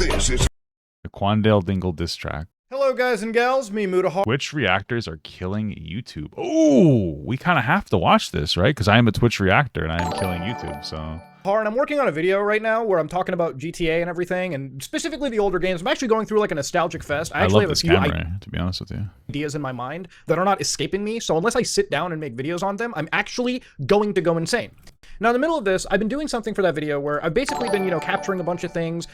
This is The Quandale Dingle diss track. Hello guys and gals, me Mutahar. Twitch reactors are killing YouTube. Oh, we kind of have to watch this, right? Because I am a Twitch reactor and I am killing YouTube, so... And I'm working on a video right now where I'm talking about GTA and everything, and specifically the older games. I'm actually going through like a nostalgic fest. I actually love this have a few camera, to be honest with you. ideas in my mind that are not escaping me, so unless I sit down and make videos on them, I'm actually going to go insane. Now, in the middle of this, I've been doing something for that video where I've basically been, capturing a bunch of things.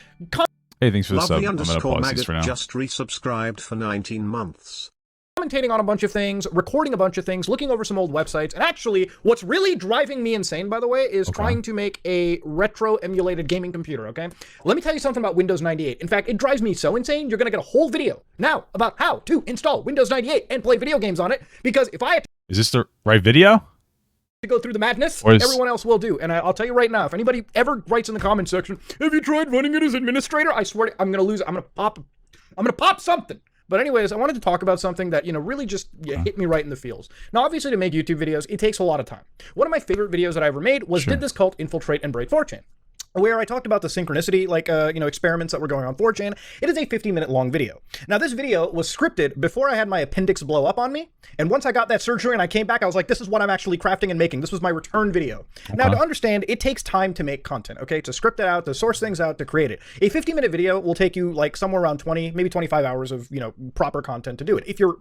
Hey, thanks for the sub. Lovely I'm gonna underscore pause this maggot for now. just resubscribed for 19 months. Commentating on a bunch of things, recording a bunch of things, looking over some old websites, and actually, what's really driving me insane, by the way, is trying to make a retro-emulated gaming computer, okay? Let me tell you something about Windows 98. In fact, it drives me so insane, you're gonna get a whole video now about how to install Windows 98 and play video games on it, because if I have Is this the right video? to go through the madness, Or is- everyone else will do. And I'll tell you right now, if anybody ever writes in the comment section, have you tried running it as administrator? I swear I'm gonna lose it. I'm gonna pop something. But anyways, I wanted to talk about something that, really just hit me right in the feels. Now, obviously, to make YouTube videos, it takes a lot of time. One of my favorite videos that I ever made was Did This Cult Infiltrate and Break 4chan? Where I talked about the synchronicity, experiments that were going on 4chan. It is a 50-minute long video. Now, this video was scripted before I had my appendix blow up on me. And once I got that surgery and I came back, I was like, this is what I'm actually crafting and making. This was my return video. Now, to understand, it takes time to make content, okay? To script it out, to source things out, to create it. A 50-minute video will take you, somewhere around 20, maybe 25 hours of, proper content to do it. If you're,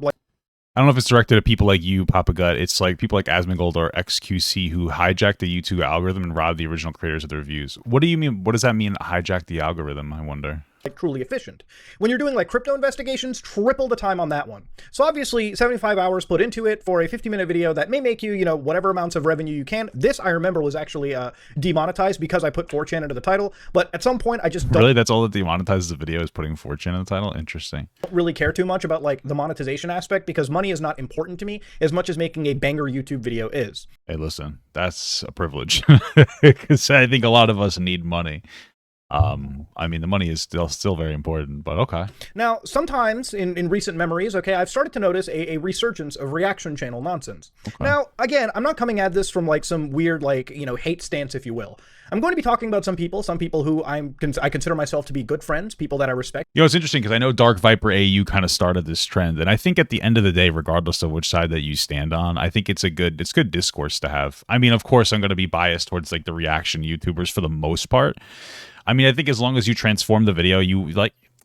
I don't know if it's directed at people like you, Papa Gut. It's like people like Asmongold or XQC who hijacked the YouTube algorithm and robbed the original creators of their views. What do you mean? What does that mean, hijack the algorithm, I wonder? truly efficient. When you're doing crypto investigations, triple the time on that one. So obviously 75 hours put into it for a 50-minute video that may make you, whatever amounts of revenue you can. This I remember was actually demonetized because I put 4chan into the title, but at some point I just don't Really? That's all that demonetizes the video is putting 4chan in the title? Interesting. really care too much about the monetization aspect because money is not important to me as much as making a banger YouTube video is. Hey, listen, that's a privilege because I think a lot of us need money. I mean, the money is still very important, but okay. Now, sometimes in recent memories, okay, I've started to notice a resurgence of reaction channel nonsense. Okay. Now, again, I'm not coming at this from some weird, hate stance, if you will. I'm going to be talking about some people who I consider myself to be good friends, people that I respect. It's interesting because I know Dark Viper AU kind of started this trend, and I think at the end of the day, regardless of which side that you stand on, I think it's good discourse to have. I mean, of course, I'm going to be biased towards the reaction YouTubers for the most part. I mean, I think as long as you transform the video, you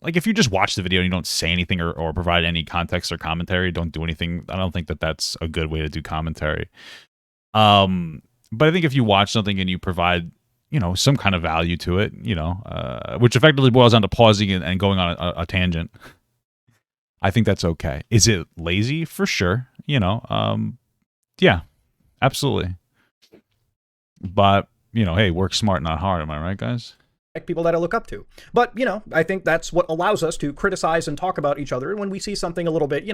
if you just watch the video and you don't say anything or provide any context or commentary, don't do anything. I don't think that that's a good way to do commentary. But I think if you watch something and you provide, some kind of value to it, which effectively boils down to pausing and going on a tangent, I think that's okay. Is it lazy? For sure. Yeah, absolutely. But, hey, work smart, not hard. Am I right, guys? People that I look up to. But, I think that's what allows us to criticize and talk about each other when we see something a little bit,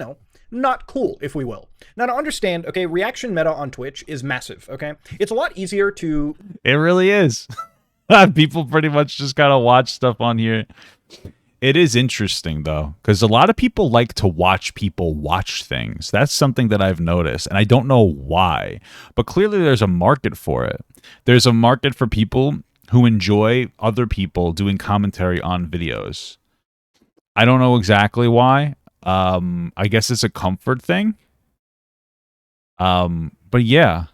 not cool, if we will. Now, to understand, okay, reaction meta on Twitch is massive, okay? It's a lot easier to... It really is. People pretty much just gotta watch stuff on here. It is interesting, though, because a lot of people like to watch people watch things. That's something that I've noticed, and I don't know why. But clearly there's a market for it. There's a market for people who enjoy other people doing commentary on videos. I don't know exactly why. I guess it's a comfort thing. But yeah.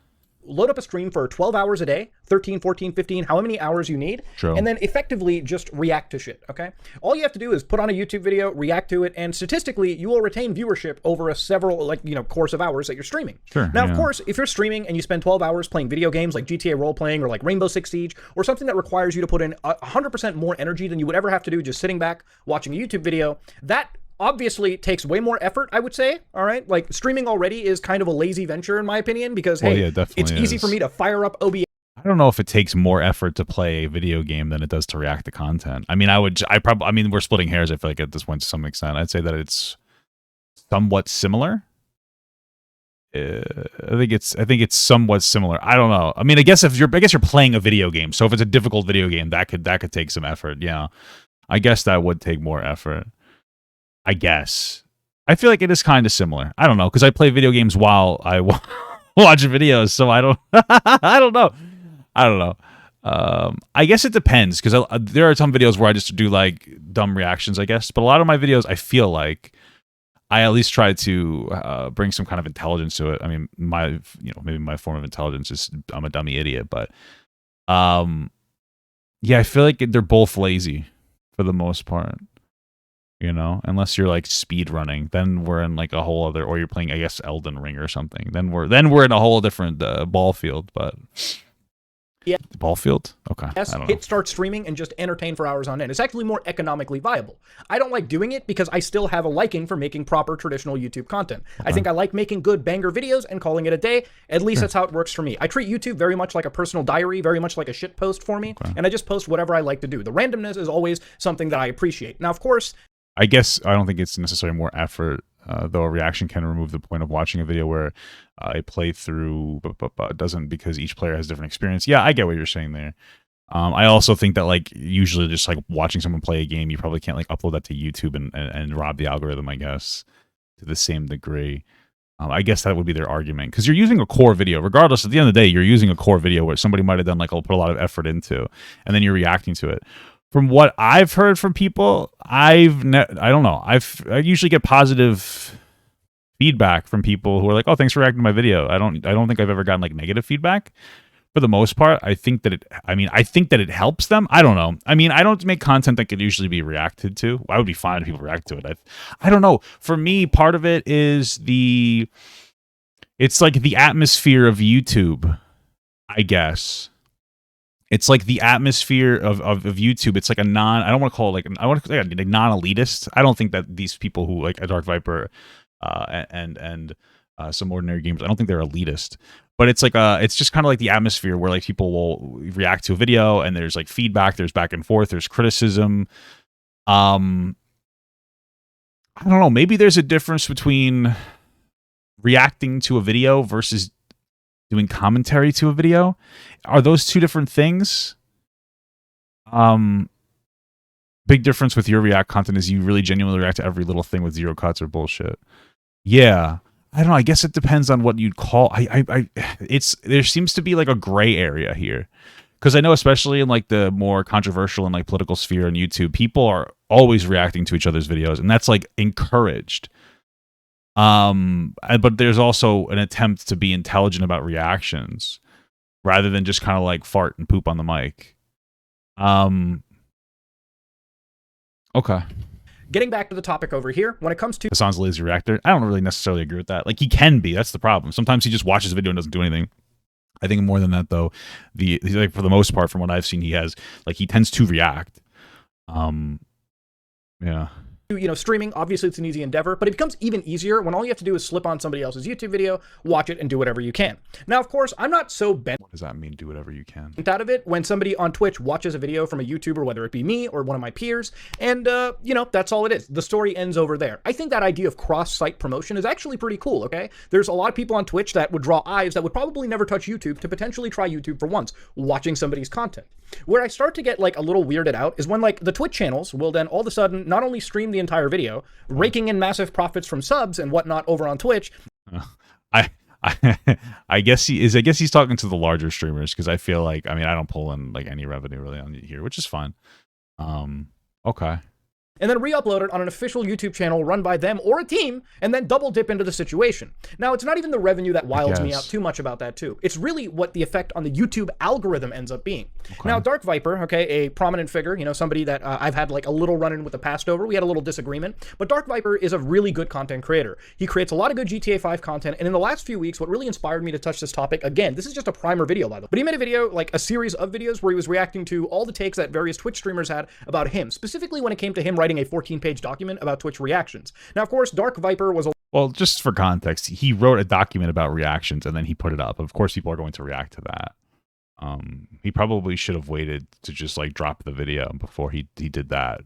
Load up a stream for 12 hours a day, 13, 14, 15, however many hours you need, and then effectively just react to shit, okay? All you have to do is put on a YouTube video, react to it, and statistically, you will retain viewership over a several, course of hours that you're streaming. Sure. Now, of course, if you're streaming and you spend 12 hours playing video games like GTA role-playing or Rainbow Six Siege, or something that requires you to put in 100% more energy than you would ever have to do just sitting back watching a YouTube video, that obviously takes way more effort, I would say, all right? Streaming already is kind of a lazy venture, in my opinion, because, hey, it's easy for me to fire up OBS. I don't know if it takes more effort to play a video game than it does to react to content. I mean, we're splitting hairs, I feel like, at this point to some extent. I'd say that it's somewhat similar. I think it's somewhat similar. I don't know. I mean, I guess you're playing a video game, so if it's a difficult video game, that could take some effort, yeah. I guess that would take more effort. I guess. I feel like it is kind of similar. I don't know, because I play video games while I watch videos, so I don't I don't know. I guess it depends, because there are some videos where I just do dumb reactions, I guess. But a lot of my videos, I feel like I at least try to bring some kind of intelligence to it. I mean, maybe my form of intelligence is I'm a dummy idiot, but yeah, I feel like they're both lazy for the most part. You know, unless you're like speed running, then we're in like a whole other, or you're playing, I guess, Elden Ring or something. Then we're in a whole different ball field. But yeah, ball field. Okay, yes, I don't hit know. start streaming and just entertain for hours on end. It's actually more economically viable. I don't like doing it because I still have a liking for making proper traditional YouTube content. I think I like making good banger videos and calling it a day. At least that's how it works for me. I treat YouTube very much like a personal diary, very much like a shit post for me, and I just post whatever I like to do. The randomness is always something that I appreciate. Now, of course, I guess I don't think it's necessarily more effort, though a reaction can remove the point of watching a video where a playthrough doesn't, because each player has different experience. Yeah, I get what you're saying there. I also think that like usually just like watching someone play a game, you probably can't like upload that to YouTube and rob the algorithm, I guess, to the same degree. I guess that would be their argument, because you're using a core video. Regardless, at the end of the day, you're using a core video where somebody might have done like put a lot of effort into, and then you're reacting to it. From what I've heard from people, I don't know. I usually get positive feedback from people who are like, "Oh, thanks for reacting to my video." I don't think I've ever gotten like negative feedback. For the most part, I think that it helps them. I don't know. I mean, I don't make content that could usually be reacted to. I would be fine if people react to it. I don't know. For me, part of it is it's like the atmosphere of YouTube, I guess. It's like the atmosphere of YouTube. It's like I don't want to call it like, I want to say like non-elitist. I don't think that these people who like a Dark Viper and some ordinary gamers, I don't think they're elitist. But it's like it's just kind of like the atmosphere where like people will react to a video and there's like feedback, there's back and forth, there's criticism. I don't know. Maybe there's a difference between reacting to a video versus doing commentary to a video. Are those two different things? Big difference with your React content is you really genuinely react to every little thing with zero cuts or bullshit. Yeah. I don't know. I guess it depends on what you'd call. There seems to be like a gray area here, because I know especially in like the more controversial and like political sphere on YouTube, people are always reacting to each other's videos, and that's like encouraged. But there's also an attempt to be intelligent about reactions rather than just kind of like fart and poop on the mic. Okay. Getting back to the topic over here, when it comes to Hassan's lazy reactor, I don't really necessarily agree with that. Like, he can be. That's the problem. Sometimes he just watches a video and doesn't do anything. I think more than that, though, like for the most part, from what I've seen, he tends to react. Yeah. Streaming, obviously it's an easy endeavor, but it becomes even easier when all you have to do is slip on somebody else's YouTube video, watch it, and do whatever you can. Now, of course, I'm not so bent. What does that mean, do whatever you can? Out of it when somebody on Twitch watches a video from a YouTuber, whether it be me or one of my peers, and, that's all it is. The story ends over there. I think that idea of cross-site promotion is actually pretty cool, okay? There's a lot of people on Twitch that would draw eyes that would probably never touch YouTube to potentially try YouTube for once, watching somebody's content. Where I start to get, like, a little weirded out is when, like, the Twitch channels will then all of a sudden not only stream the entire video, raking in massive profits from subs and whatnot over on Twitch. I guess he's talking to the larger streamers, because I feel like, I don't pull in like any revenue really on here, which is fine. Okay. And then re-upload it on an official YouTube channel run by them or a team, and then double dip into the situation. Now, it's not even the revenue that wilds me out too much about that too. It's really what the effect on the YouTube algorithm ends up being. Okay. Now, Dark Viper, okay, a prominent figure, somebody that I've had like a little run-in with the past over. We had a little disagreement, but Dark Viper is a really good content creator. He creates a lot of good GTA 5 content, and in the last few weeks, what really inspired me to touch this topic, again, this is just a primer video, by the way, but he made a video, like a series of videos where he was reacting to all the takes that various Twitch streamers had about him, specifically when it came to him writing a 14-page document about Twitch reactions. Now, of course, Dark Viper was well, just for context, he wrote a document about reactions and then he put it up. Of course, people are going to react to that. He probably should have waited to just like drop the video before he did that.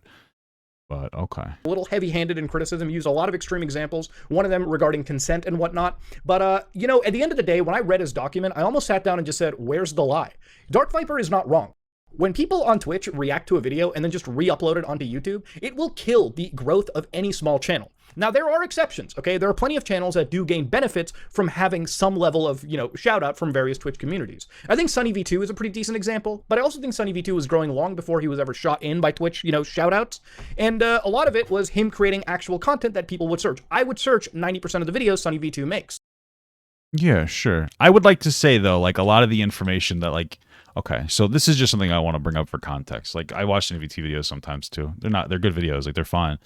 But okay. A little heavy-handed in criticism, used a lot of extreme examples, one of them regarding consent and whatnot. But, at the end of the day, when I read his document, I almost sat down and just said, where's the lie? Dark Viper is not wrong. When people on Twitch react to a video and then just re-upload it onto YouTube, it will kill the growth of any small channel. Now, there are exceptions, okay? There are plenty of channels that do gain benefits from having some level of, shout out from various Twitch communities. I think Sunny V2 is a pretty decent example, but I also think Sunny V2 was growing long before he was ever shot in by Twitch, shout outs. And a lot of it was him creating actual content that people would search. I would search 90% of the videos Sunny V2 makes. Yeah, sure. I would like to say, though, like, a lot of the information that, like, okay, so this is just something I want to bring up for context. Like, I watch NVT videos sometimes, too. They're good videos. Like, they're fine.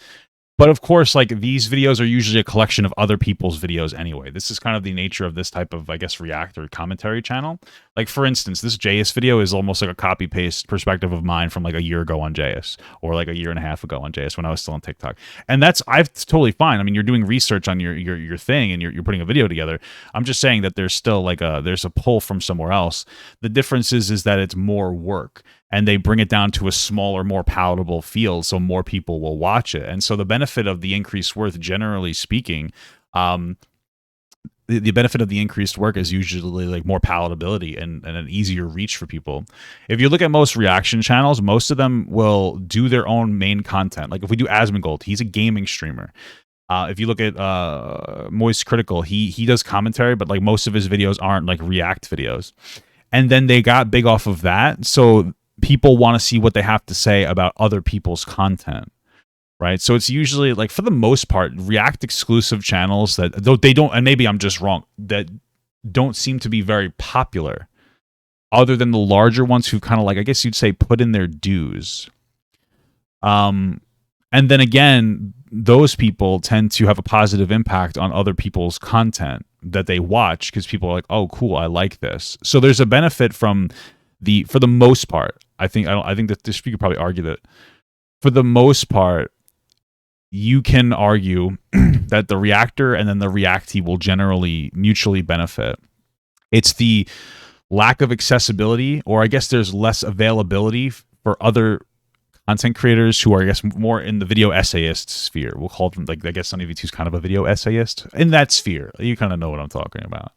But of course, like, these videos are usually a collection of other people's videos anyway. This is kind of the nature of this type of, I guess, reactor commentary channel. Like, for instance, this JS video is almost like a copy-paste perspective of mine from like a year ago on JS, or like a year and a half ago on JS when I was still on TikTok. And that's totally fine. I mean, you're doing research on your thing and you're putting a video together. I'm just saying that there's still like there's a pull from somewhere else. The difference is that it's more work. And they bring it down to a smaller, more palatable field, so more people will watch it. And so the benefit of the increased worth, generally speaking, the benefit of the increased work is usually like more palatability and an easier reach for people. If you look at most reaction channels, most of them will do their own main content. Like if we do Asmongold, he's a gaming streamer. If you look at Moist Critical, he does commentary, but like most of his videos aren't like React videos. And then they got big off of that. So people want to see what they have to say about other people's content, right? So it's usually, like, for the most part, React exclusive channels that, though they don't, and maybe I'm just wrong, that don't seem to be very popular, other than the larger ones who kind of, like, I guess you'd say, put in their dues. And then again, those people tend to have a positive impact on other people's content that they watch, because people are like, oh, cool, I like this. So there's a benefit from for the most part. I think that this, you could probably argue that for the most part, you can argue that the reactor and then the reactee will generally mutually benefit. It's the lack of accessibility, or I guess there's less availability for other content creators who are, I guess, more in the video essayist sphere. We'll call them, like, I guess Sunny V2 is kind of a video essayist in that sphere. You kind of know what I'm talking about.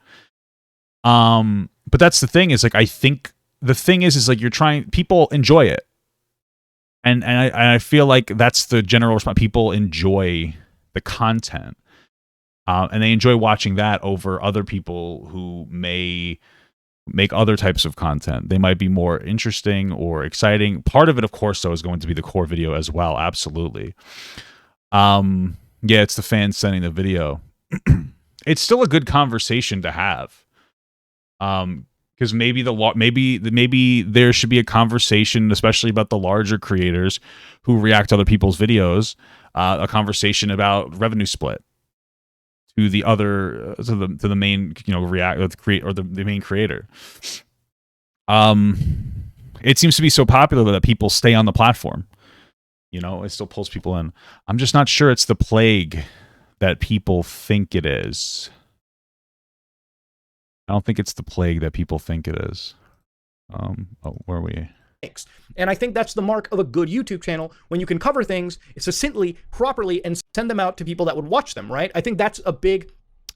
But that's the thing, is like, I think the thing is like, people enjoy it. And I feel like that's the general response. People enjoy the content. And they enjoy watching that over other people who may make other types of content. They might be more interesting or exciting. Part of it, of course, though, is going to be the core video as well. Absolutely. Yeah, it's the fans sending the video. It's still a good conversation to have. Because maybe maybe there should be a conversation, especially about the larger creators who react to other people's videos, a conversation about revenue split to the other to the main the main creator. It seems to be so popular that people stay on the platform. It still pulls people in. I'm just not sure it's the plague that people think it is. I don't think it's the plague that people think it is. Where are we? And I think that's the mark of a good YouTube channel, when you can cover things succinctly, properly, and send them out to people that would watch them, right? I think that's a big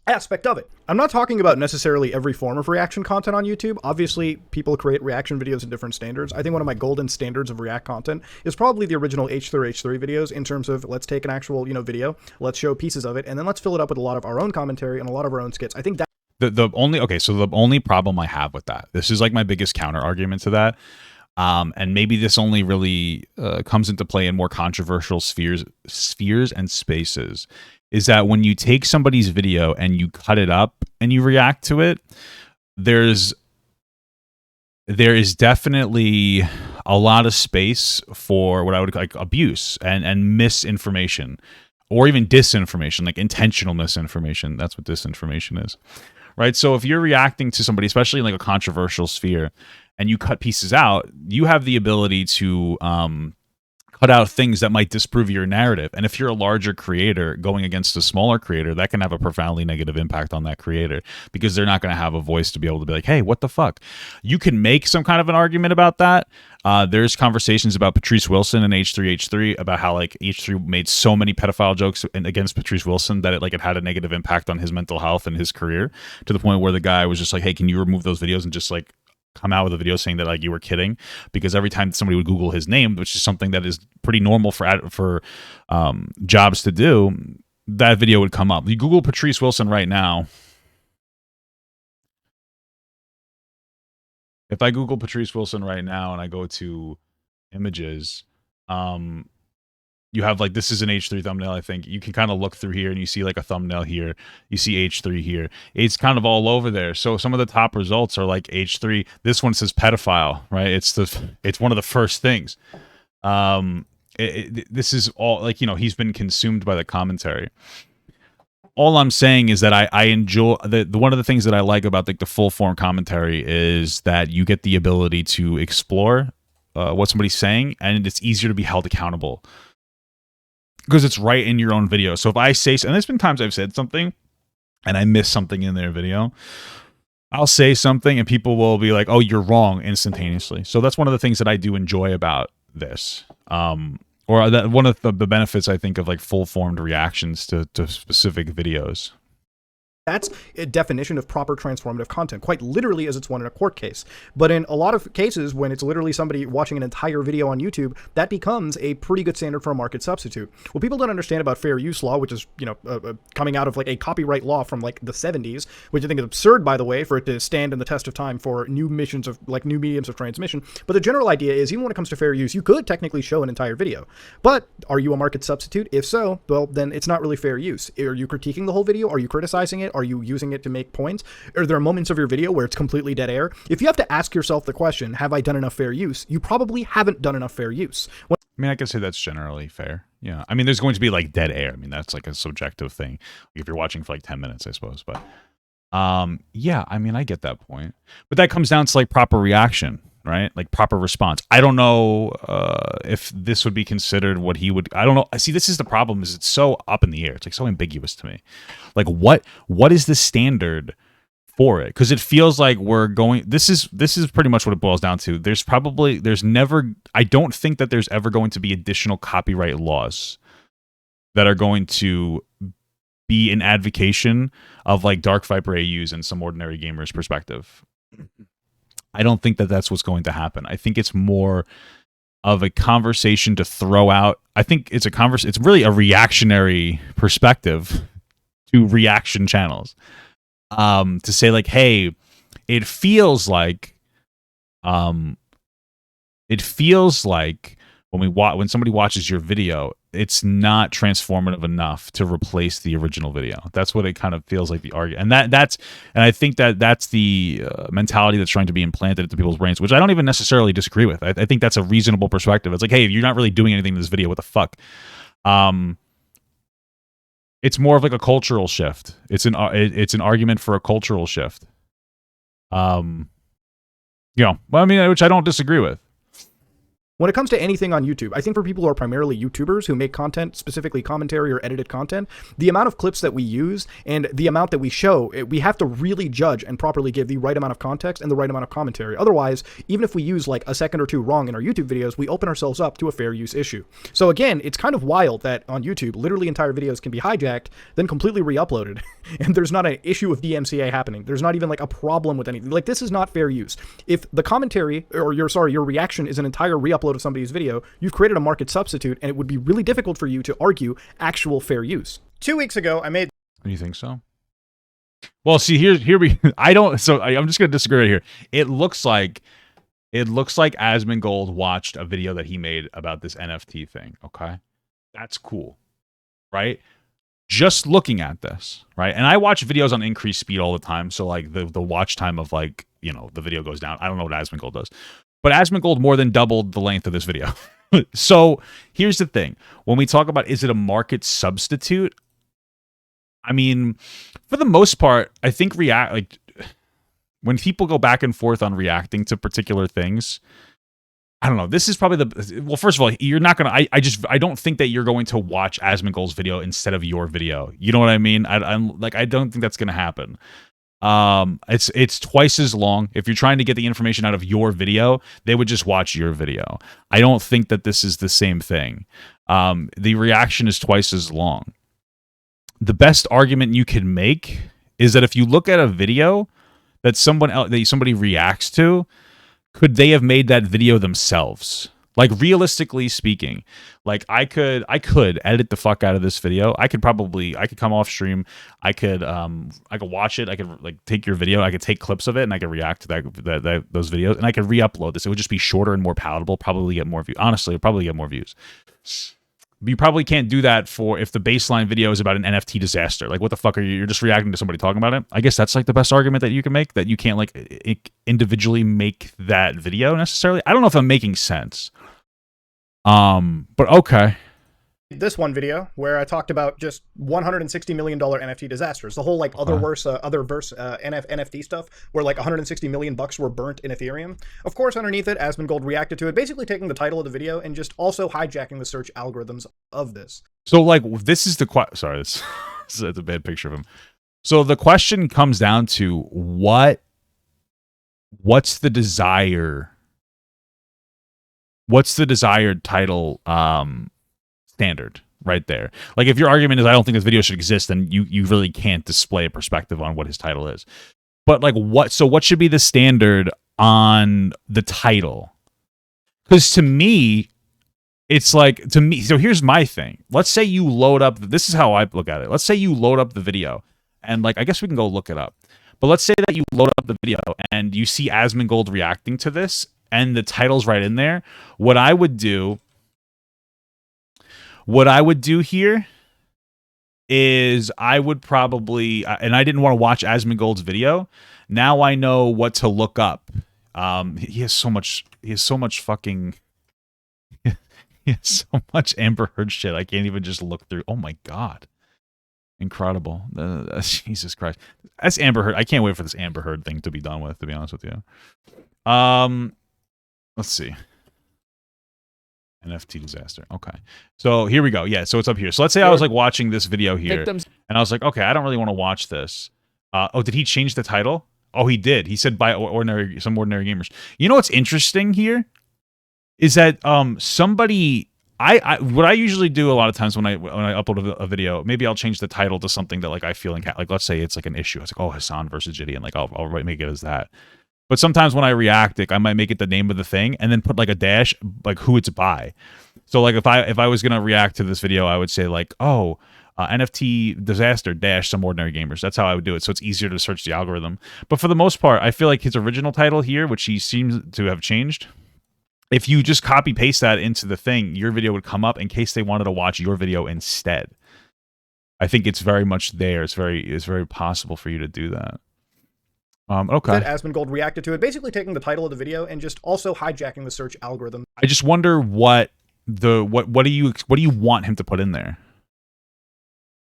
aspect of it. I'm not talking about necessarily every form of reaction content on YouTube. Obviously, people create reaction videos in different standards. I think one of my golden standards of React content is probably the original H3H3 videos, in terms of, let's take an actual, video, let's show pieces of it, and then let's fill it up with a lot of our own commentary and a lot of our own skits. I think that the only problem I have with that, this is like my biggest counter argument to that, and maybe this only really comes into play in more controversial spheres and spaces, is that when you take somebody's video and you cut it up and you react to it, there is definitely a lot of space for what I would like abuse and misinformation, or even disinformation, like intentional misinformation. That's what disinformation is. Right. So if you're reacting to somebody, especially in like a controversial sphere, and you cut pieces out, you have the ability to cut out things that might disprove your narrative. And if you're a larger creator going against a smaller creator, that can have a profoundly negative impact on that creator, because they're not going to have a voice to be able to be like, hey, what the fuck? You can make some kind of an argument about that. There's conversations about Patrice Wilson and H3H3 about how like H3 made so many pedophile jokes against Patrice Wilson that it had a negative impact on his mental health and his career, to the point where the guy was just like, hey, can you remove those videos and just like come out with a video saying that like you were kidding? Because every time somebody would Google his name, which is something that is pretty normal for jobs to do, that video would come up. You Google Patrice Wilson right now. If I Google Patrice Wilson right now and I go to images, you have like, this is an H3 thumbnail, I think. You can kind of look through here and you see like a thumbnail here. You see H3 here. It's kind of all over there. So some of the top results are like H3. This one says pedophile, right? It's one of the first things. This is all like, he's been consumed by the commentary. All I'm saying is that I enjoy one of the things that I like about the full form commentary is that you get the ability to explore what somebody's saying, and it's easier to be held accountable because it's right in your own video. So if I say, and there's been times I've said something and I miss something in their video, I'll say something and people will be like, "Oh, you're wrong," instantaneously. So that's one of the things that I do enjoy about this. Or that one of the benefits, I think, of like full-formed reactions to specific videos. That's a definition of proper transformative content, quite literally as it's one in a court case. But in a lot of cases, when it's literally somebody watching an entire video on YouTube, that becomes a pretty good standard for a market substitute. What people don't understand about fair use law, which is, coming out of like a copyright law from like the 70s, which I think is absurd, by the way, for it to stand in the test of time for new mediums of transmission. But the general idea is, even when it comes to fair use, you could technically show an entire video. But are you a market substitute? If so, well, then it's not really fair use. Are you critiquing the whole video? Are you criticizing it? Are you using it to make points? Are there moments of your video where it's completely dead air? If you have to ask yourself the question, have I done enough fair use? You probably haven't done enough fair use. I mean, I can say that's generally fair. Yeah. I mean, there's going to be like dead air. I mean, that's like a subjective thing. If you're watching for like 10 minutes, I suppose. But yeah, I mean, I get that point. But that comes down to like proper reaction, right? Like proper response. I don't know if this would be considered what he would. I don't know. See, this is the problem. Is it's so up in the air. It's like so ambiguous to me. Like what is the standard for it? Because it feels like we're going. This is pretty much what it boils down to. I don't think that there's ever going to be additional copyright laws that are going to be an advocation of like Dark Viper AU's and Some Ordinary Gamers perspective. I don't think that that's what's going to happen. I think it's more of a conversation to throw out. I think it's it's really a reactionary perspective to reaction channels. To say like, hey, it feels like when somebody watches your video, it's not transformative enough to replace the original video. That's what it kind of feels like the argument. And I think that's the mentality that's trying to be implanted into people's brains, which I don't even necessarily disagree with. I think that's a reasonable perspective. It's like, hey, you're not really doing anything in this video. What the fuck? It's more of like a cultural shift. It's an argument for a cultural shift. Well, I mean, which I don't disagree with. When it comes to anything on YouTube, I think for people who are primarily YouTubers who make content, specifically commentary or edited content, the amount of clips that we use and the amount that we show, we have to really judge and properly give the right amount of context and the right amount of commentary. Otherwise, even if we use like a second or two wrong in our YouTube videos, we open ourselves up to a fair use issue. So again, it's kind of wild that on YouTube, literally entire videos can be hijacked, then completely re-uploaded, and there's not an issue of DMCA happening. There's not even like a problem with anything. Like, this is not fair use. If the commentary, or your reaction is an entire re-upload of somebody's video, you've created a market substitute, and it would be really difficult for you to argue actual fair use. 2 weeks ago, I made... Do you think so? Well, see, here we... I'm just going to disagree right here. It looks like Asmongold watched a video that he made about this NFT thing, okay? That's cool, right? Just looking at this, right? And I watch videos on increased speed all the time, so like the watch time of like, the video goes down. I don't know what Asmongold does. But Asmongold more than doubled the length of this video. So here's the thing. When we talk about, is it a market substitute? I mean, for the most part, I think when people go back and forth on reacting to particular things, I don't know. This is probably well, first of all, you're not going to, I don't think that you're going to watch Asmongold's video instead of your video. You know what I mean? I don't think that's going to happen. It's twice as long. If you're trying to get the information out of your video, they would just watch your video. I don't think that this is the same thing. The reaction is twice as long. The best argument you can make is that if you look at a video that somebody reacts to, could they have made that video themselves? Like realistically speaking, like I could edit the fuck out of this video. I could come off stream. I could watch it. I could like take your video. I could take clips of it and I could react to those videos and I could re-upload this. It would just be shorter and more palatable. Probably get more views. Honestly, it'd probably get more views. You probably can't do that for if the baseline video is about an NFT disaster. Like, what the fuck are you? You're just reacting to somebody talking about it. I guess that's like the best argument that you can make, that you can't like individually make that video necessarily. I don't know if I'm making sense. But okay. This one video where I talked about just $160 million NFT disasters, the whole like otherverse NFT stuff where like 160 million bucks were burnt in Ethereum. Of course, underneath it, Asmongold reacted to it, basically taking the title of the video and just also hijacking the search algorithms of this. So like this is the sorry, this is a bad picture of him. So the question comes down to what's the desired title standard right there. Like if your argument is I don't think this video should exist, then you really can't display a perspective on what his title is. But like what should be the standard on the title? Because to me, it's like, so here's my thing. Let's say you load up, this is how I look at it. Let's say you load up the video and like, I guess we can go look it up. But let's say that you load up the video and you see Asmongold reacting to this and the title's right in there. What I would do here is I would probably, and I didn't want to watch Asmongold's video. Now I know what to look up. He has so much fucking, he has so much Amber Heard shit. I can't even just look through. Oh my God. Incredible. Jesus Christ. That's Amber Heard. I can't wait for this Amber Heard thing to be done with, to be honest with you. Let's see. NFT disaster. Okay. So here we go. Yeah, so it's up here. So let's say I was like watching this video here and I was like, okay, I don't really want to watch this. Oh, did he change the title? Oh, he did. He said by some ordinary gamers. You know what's interesting here is that somebody what I usually do a lot of times when I upload a video, maybe I'll change the title to something that like I feel like let's say it's like an issue. It's like, oh, Hassan versus Jitty, and like I'll make it as that. But sometimes when I react, like, I might make it the name of the thing and then put like a dash, like who it's by. So like if I was gonna react to this video, I would say like, oh, NFT disaster dash some ordinary gamers. That's how I would do it. So it's easier to search the algorithm. But for the most part, I feel like his original title here, which he seems to have changed, if you just copy paste that into the thing, your video would come up in case they wanted to watch your video instead. I think it's very much there. It's very possible for you to do that. Okay. Asmongold reacted to it, basically taking the title of the video and just also hijacking the search algorithm. I just wonder what do you want him to put in there?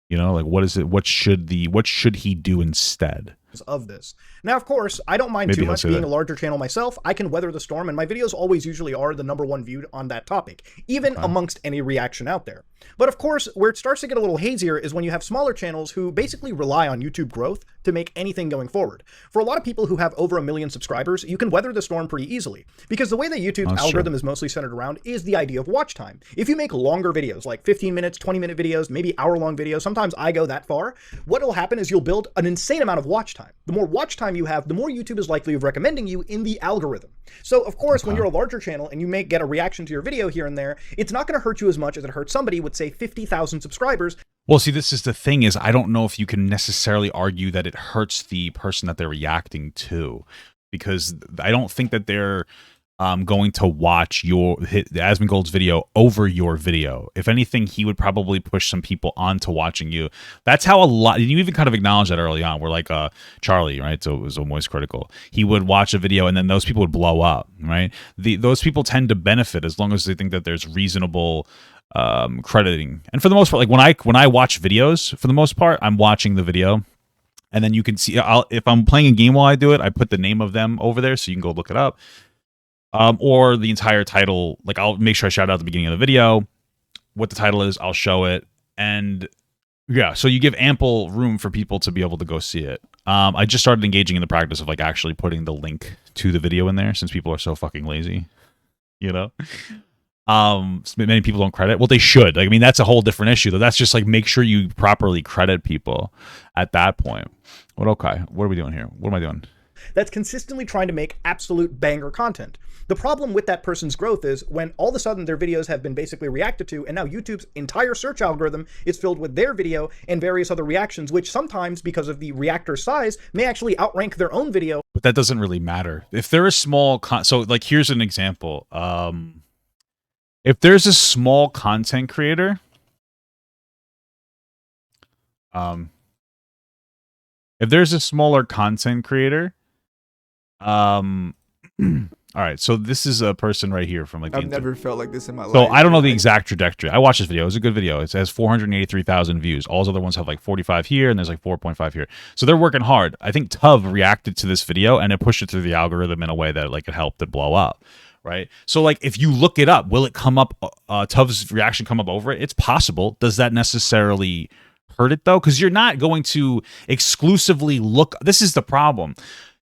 You know, like what is it? What should he do instead of this? Now, of course, I don't mind too much being a larger channel myself. I can weather the storm, and my videos always usually are the #1 viewed on that topic, even amongst any reaction out there. But of course, where it starts to get a little hazier is when you have smaller channels who basically rely on YouTube growth to make anything going forward. For a lot of people who have over 1 million subscribers, you can weather the storm pretty easily, because the way that YouTube's algorithm is mostly centered around is the idea of watch time. If you make longer videos, like 15 minutes, 20-minute videos, maybe hour-long videos, sometimes I go that far, what will happen is you'll build an insane amount of watch time. The more watch time you have, the more YouTube is likely of recommending you in the algorithm. So, of course, when you're a larger channel and you may get a reaction to your video here and there, it's not going to hurt you as much as it hurts somebody with, say, 50,000 subscribers. Well, see, this is the thing is I don't know if you can necessarily argue that it hurts the person that they're reacting to, because I don't think that they're going to watch Asmongold's video over your video. If anything, he would probably push some people onto watching you. That's how a lot, you even kind of acknowledge that early on. We're like Charlie, right? So it was almost critical. He would watch a video and then those people would blow up, right? Those people tend to benefit as long as they think that there's reasonable crediting. And for the most part, like when I watch videos, for the most part, I'm watching the video. And then you can see, if I'm playing a game while I do it, I put the name of them over there so you can go look it up. Or the entire title, like I'll make sure I shout out at the beginning of the video what the title is, I'll show it, and yeah, so you give ample room for people to be able to go see it. I just started engaging in the practice of like actually putting the link to the video in there since people are so fucking lazy, you know? Many people don't credit. Well, they should. Like, I mean, that's a whole different issue though. That's just like make sure you properly credit people at that point. But okay, what are we doing here? What am I doing? that's consistently trying to make absolute banger content. The problem with that person's growth is when all of a sudden their videos have been basically reacted to, and now YouTube's entire search algorithm is filled with their video and various other reactions, which sometimes, because of the reactor size, may actually outrank their own video. But that doesn't really matter. If they're a small, so like here's an example. If there's a small content creator, if there's a smaller content creator, all right, so this is a person right here from like. I've never felt like this in my life. So I don't know the exact trajectory. I watched this video. It was a good video. It has 483,000 views. All those other ones have like 45 here, and there's like 4.5 here. So they're working hard. I think Tuv reacted to this video, and it pushed it through the algorithm in a way that like it helped it blow up. Right. So like if you look it up, will it come up? Tuv's reaction come up over it? It's possible. Does that necessarily hurt it though? Because you're not going to exclusively look. This is the problem.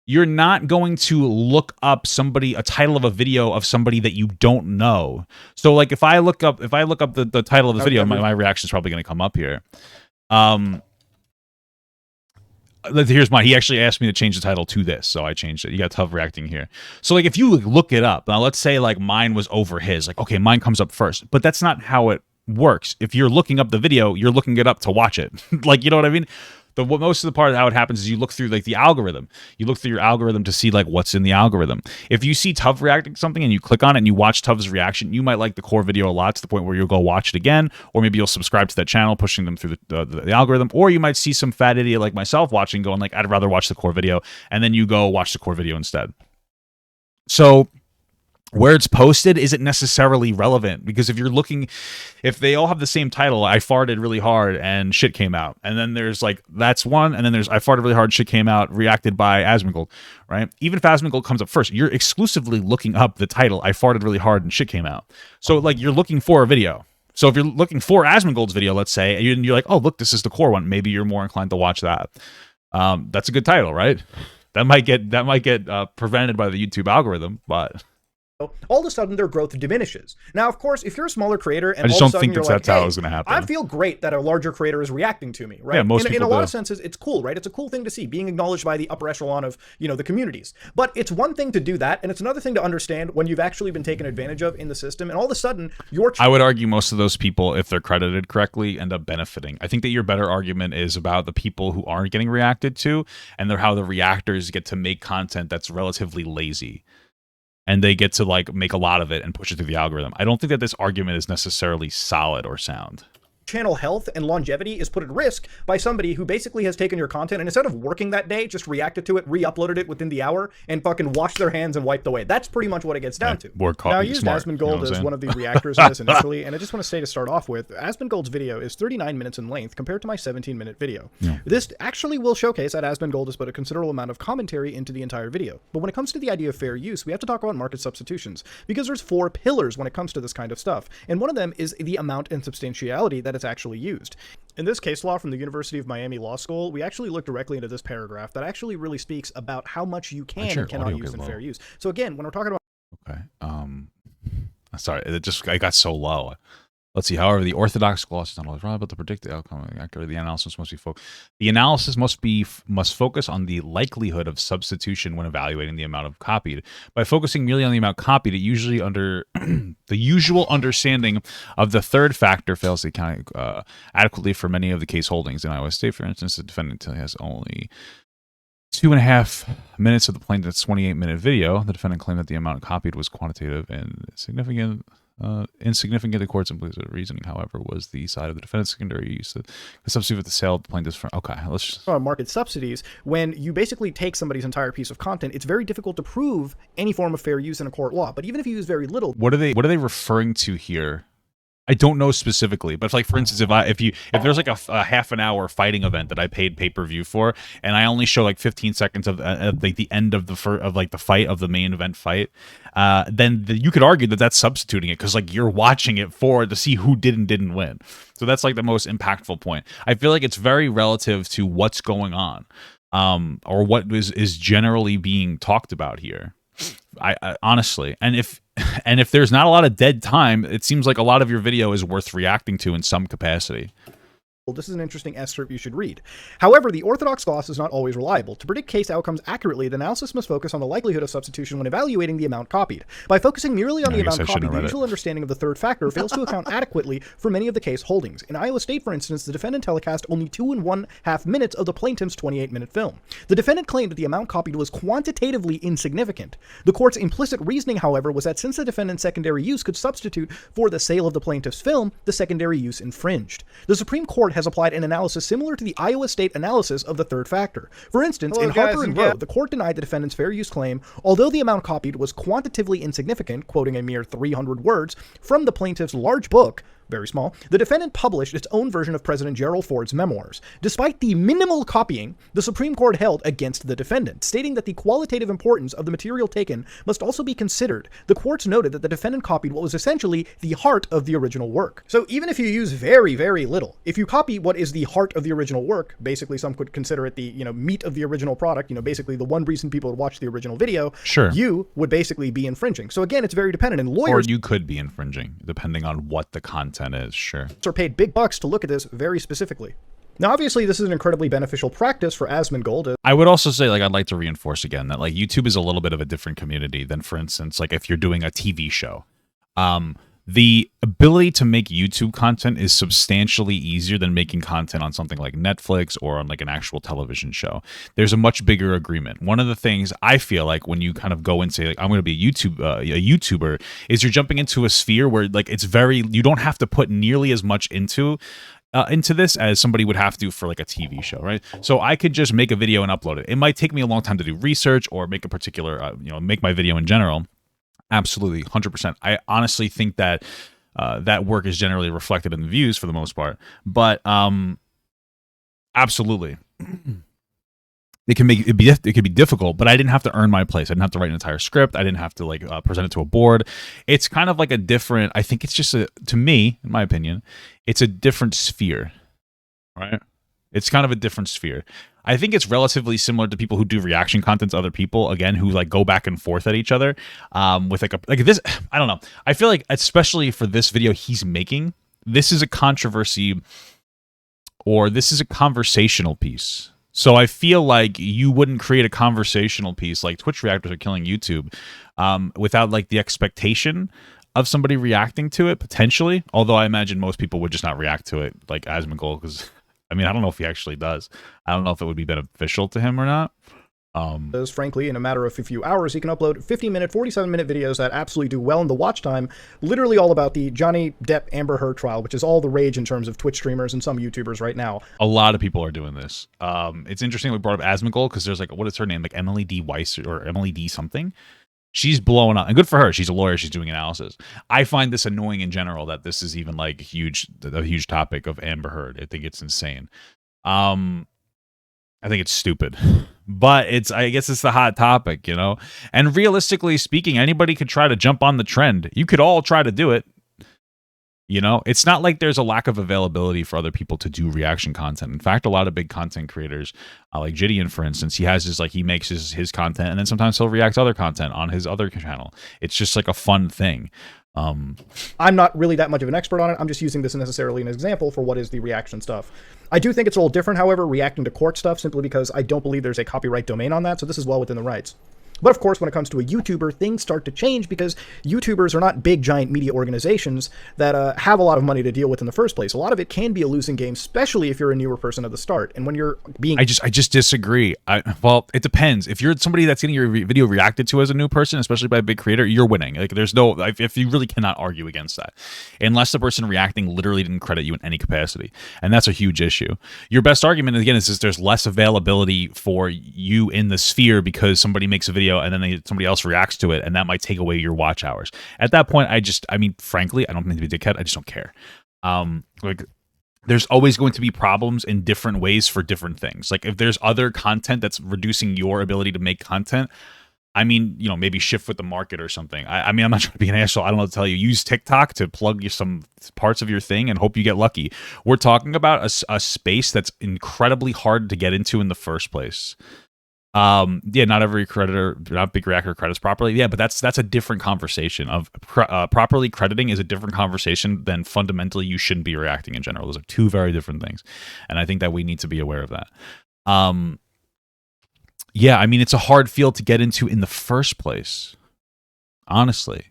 You're not going to look up a title of a video of somebody that you don't know. So like if I look up the title of this video, my reaction is probably going to come up here. Here's mine. He actually asked me to change the title to this, so I changed it. You got Tuv reacting here. So like if you look it up, now let's say like mine was over his, like okay, mine comes up first, but that's not how it works. If you're looking up the video, you're looking it up to watch it. Like, you know what I mean? Most of the part of how it happens is you look through like the algorithm. You look through your algorithm to see like what's in the algorithm. If you see Tuv reacting to something and you click on it and you watch Tuv's reaction, you might like the core video a lot to the point where you'll go watch it again, or maybe you'll subscribe to that channel, pushing them through the algorithm, or you might see some fat idiot like myself watching, going like, I'd rather watch the core video, and then you go watch the core video instead. So where it's posted isn't necessarily relevant, because if they all have the same title, I farted really hard and shit came out, and then there's like, that's one, and then there's I farted really hard, shit came out, reacted by Asmongold, right? Even if Asmongold comes up first, you're exclusively looking up the title, I farted really hard and shit came out. So like you're looking for a video. So if you're looking for Asmongold's video, let's say, and you're like, oh look, this is the core one, maybe you're more inclined to watch that. That's a good title, right? That might get prevented by the YouTube algorithm, but all of a sudden their growth diminishes. Now, of course, if you're a smaller creator and I just all don't of a think sudden that's you're like, how it's going to happen. I feel great that a larger creator is reacting to me, right? Yeah, most people in a lot do. of senses, it's cool, right? It's a cool thing to see, being acknowledged by the upper echelon of, the communities. But it's one thing to do that, and it's another thing to understand when you've actually been taken advantage of in the system, and all of a sudden I would argue most of those people, if they're credited correctly, end up benefiting. I think that your better argument is about the people who aren't getting reacted to, and how the reactors get to make content that's relatively lazy. And they get to like make a lot of it and push it through the algorithm. I don't think that this argument is necessarily solid or sound. Channel health and longevity is put at risk by somebody who basically has taken your content and instead of working that day, just reacted to it, re-uploaded it within the hour, and fucking washed their hands and wiped away. That's pretty much what it gets down to. Now, I used Asmongold as one of the reactors in this initially, and I just want to say to start off with, Asmongold's video is 39 minutes in length compared to my 17-minute video. Yeah. This actually will showcase that Asmongold has put a considerable amount of commentary into the entire video. But when it comes to the idea of fair use, we have to talk about market substitutions, because there's 4 pillars when it comes to this kind of stuff, and one of them is the amount and substantiality that it's actually used. In this case law from the University of Miami Law School, we actually looked directly into this paragraph that actually really speaks about how much you can and cannot use in fair use. So again, when we're talking about... Okay. Sorry, I got so low. Let's see. However, the orthodox gloss is not always right, but to predict the outcome accurately, the analysis must focus on the likelihood of substitution when evaluating the amount of copied. By focusing merely on the amount copied, it usually under the usual understanding of the third factor fails to account adequately for many of the case holdings. In Iowa State, for instance, the defendant has only 2.5 minutes of the plaintiff's 28-minute video. The defendant claimed that the amount copied was quantitative and significant. Insignificant. The court's implicit reasoning, however, was the side of the defendant's secondary use to substitute the sale of the plaintiff's from. Okay, let's just market subsidies. When you basically take somebody's entire piece of content, it's very difficult to prove any form of fair use in a court law. But even if you use very little, what are they referring to here? I don't know specifically, but like for instance, if there's like a half an hour fighting event that I paid pay-per-view for, and I only show like 15 seconds of like the end of the fight of the main event fight, then you could argue that that's substituting it, because like you're watching it to see who did and didn't win. So that's like the most impactful point. I feel like it's very relative to what's going on, or what is generally being talked about here. I honestly, and if there's not a lot of dead time, it seems like a lot of your video is worth reacting to in some capacity. This is an interesting excerpt you should read. However, the orthodox gloss is not always reliable. To predict case outcomes accurately, the analysis must focus on the likelihood of substitution when evaluating the amount copied. By focusing merely on the amount copied, the usual understanding of the third factor fails to account adequately for many of the case holdings. In Iowa State, for instance, the defendant telecast only 2.5 minutes of the plaintiff's 28-minute film. The defendant claimed that the amount copied was quantitatively insignificant. The court's implicit reasoning, however, was that since the defendant's secondary use could substitute for the sale of the plaintiff's film, the secondary use infringed. The Supreme Court has applied an analysis similar to the Iowa State analysis of the third factor. For instance, in Harper and Rowe, the court denied the defendant's fair use claim, although the amount copied was quantitatively insignificant, quoting a mere 300 words from the plaintiff's large book. Very small, the defendant published its own version of President Gerald Ford's memoirs. Despite the minimal copying, the Supreme Court held against the defendant, stating that the qualitative importance of the material taken must also be considered. The courts noted that the defendant copied what was essentially the heart of the original work. So even if you use very, very little, if you copy what is the heart of the original work, basically some could consider it the, meat of the original product, basically the one reason people would watch the original video, sure, you would basically be infringing. So again, it's very dependent, and lawyers— or you could be infringing, depending on what the content is, sure. Are paid big bucks to look at this very specifically. Now, obviously, this is an incredibly beneficial practice for Asmongold. I would also say, I'd like to reinforce again that, YouTube is a little bit of a different community than, for instance, if you're doing a TV show. The ability to make YouTube content is substantially easier than making content on something like Netflix or on an actual television show. There's a much bigger agreement. One of the things I feel like when you kind of go and say, I'm going to be a YouTuber, is you're jumping into a sphere where it's you don't have to put nearly as much into this as somebody would have to for a TV show, right? So I could just make a video and upload it. It might take me a long time to do research or make a particular, make my video in general. Absolutely, 100%. I honestly think that that work is generally reflected in the views for the most part. But absolutely, it could be difficult. But I didn't have to earn my place. I didn't have to write an entire script. I didn't have to present it to a board. It's kind of a different— I think it's just to me, in my opinion, it's a different sphere, right? It's kind of a different sphere. I think it's relatively similar to people who do reaction content to other people, again, who go back and forth at each other with this. I don't know. I feel like, especially for this video he's making, this is a controversy, or this is a conversational piece. So I feel like you wouldn't create a conversational piece like Twitch reactors are killing YouTube without the expectation of somebody reacting to it, potentially. Although I imagine most people would just not react to it like Asmongold, because I don't know if he actually does. I don't know if it would be beneficial to him or not. Frankly, in a matter of a few hours, he can upload 50-minute, 47-minute videos that absolutely do well in the watch time, literally all about the Johnny Depp Amber Heard trial, which is all the rage in terms of Twitch streamers and some YouTubers right now. A lot of people are doing this. It's interesting we brought up Asmongold, because there's what is her name? Emily D. Weiss or Emily D. something. She's blowing up, and good for her. She's a lawyer. She's doing analysis. I find this annoying in general that this is even a huge topic of Amber Heard. I think it's insane. I think it's stupid, but I guess it's the hot topic, And realistically speaking, anybody could try to jump on the trend. You could all try to do it. It's not like there's a lack of availability for other people to do reaction content. In fact, a lot of big content creators, like Gideon, for instance, he has he makes his content, and then sometimes he'll react to other content on his other channel. It's just a fun thing. I'm not really that much of an expert on it. I'm just using this necessarily an example for what is the reaction stuff. I do think it's a little different, however, reacting to court stuff, simply because I don't believe there's a copyright domain on that, so this is well within the rights. But of course, when it comes to a YouTuber, things start to change, because YouTubers are not big, giant media organizations that have a lot of money to deal with in the first place. A lot of it can be a losing game, especially if you're a newer person at the start. And when you're being— I just disagree. Well, it depends. If you're somebody that's getting your video reacted to as a new person, especially by a big creator, you're winning. There's no— if you really cannot argue against that, unless the person reacting literally didn't credit you in any capacity. And that's a huge issue. Your best argument, again, is there's less availability for you in the sphere because somebody makes a video and then somebody else reacts to it, and that might take away your watch hours. At that point, frankly, I don't mean to be a dickhead. I just don't care. There's always going to be problems in different ways for different things. If there's other content that's reducing your ability to make content, maybe shift with the market or something. I'm not trying to be an asshole. I don't know what to tell you. Use TikTok to plug some parts of your thing and hope you get lucky. We're talking about a space that's incredibly hard to get into in the first place. Yeah, not every creditor, not big reactor credits properly. Yeah, but that's a different conversation. Of properly crediting is a different conversation than fundamentally you shouldn't be reacting in general. Those are two very different things, and I think that we need to be aware of that. Yeah, I mean, it's a hard field to get into in the first place. Honestly,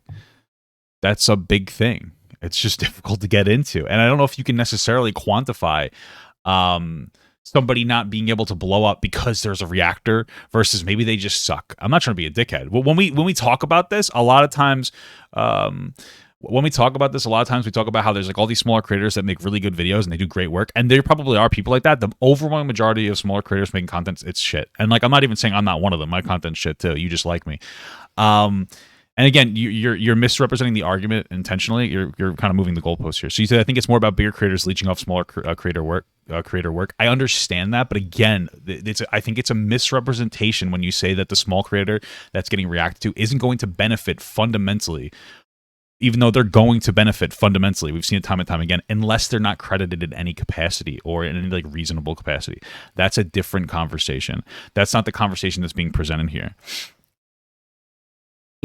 that's a big thing. It's just difficult to get into, and I don't know if you can necessarily quantify somebody not being able to blow up because there's a reactor versus maybe they just suck. I'm not trying to be a dickhead. Well, when we talk about this, a lot of times, we talk about how there's like all these smaller creators that make really good videos and they do great work, and there probably are people like that. The overwhelming majority of smaller creators making content, it's shit. And like, I'm not even saying I'm not one of them. My content's shit too. You just like me. And again, you're misrepresenting the argument intentionally. You're kind of moving the goalposts here. So you said I think it's more about bigger creators leeching off smaller creator work. I understand that, but again, I think it's a misrepresentation when you say that the small creator that's getting reacted to isn't going to benefit fundamentally, even though they're going to benefit fundamentally. We've seen it time and time again, unless they're not credited in any capacity or in any like reasonable capacity. That's a different conversation. That's not the conversation that's being presented here.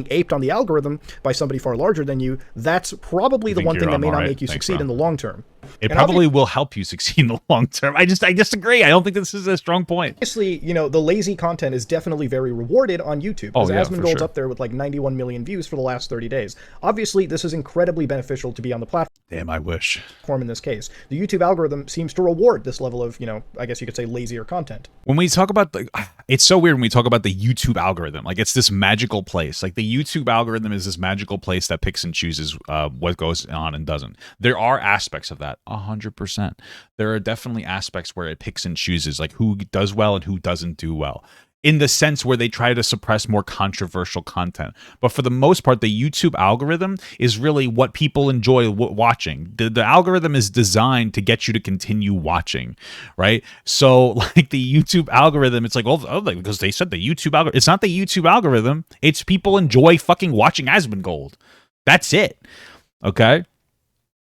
Aped on the algorithm by somebody far larger than you, that's probably the one thing that may not make you succeed in the long term. It probably will help you succeed in the long term. I disagree. I don't think this is a strong point. Obviously, you know, the lazy content is definitely very rewarded on YouTube. Because Asmongold's up there with like 91 million views for the last 30 days. Obviously, this is incredibly beneficial to be on the platform. Damn, I wish. In this case, the YouTube algorithm seems to reward this level of, you know, I guess you could say lazier content. When we talk about it's so weird when we talk about the YouTube algorithm. Like, it's this magical place. Like, the YouTube algorithm is this magical place that picks and chooses what goes on and doesn't. There are aspects of that, 100%. There are definitely aspects where it picks and chooses, like who does well and who doesn't do well, in the sense where they try to suppress more controversial content. But for the most part, the YouTube algorithm is really what people enjoy watching. The algorithm is designed to get you to continue watching, right? So like the YouTube algorithm, it's like, oh, because they said the YouTube algorithm. It's not the YouTube algorithm. It's people enjoy fucking watching Asmongold. That's it. Okay?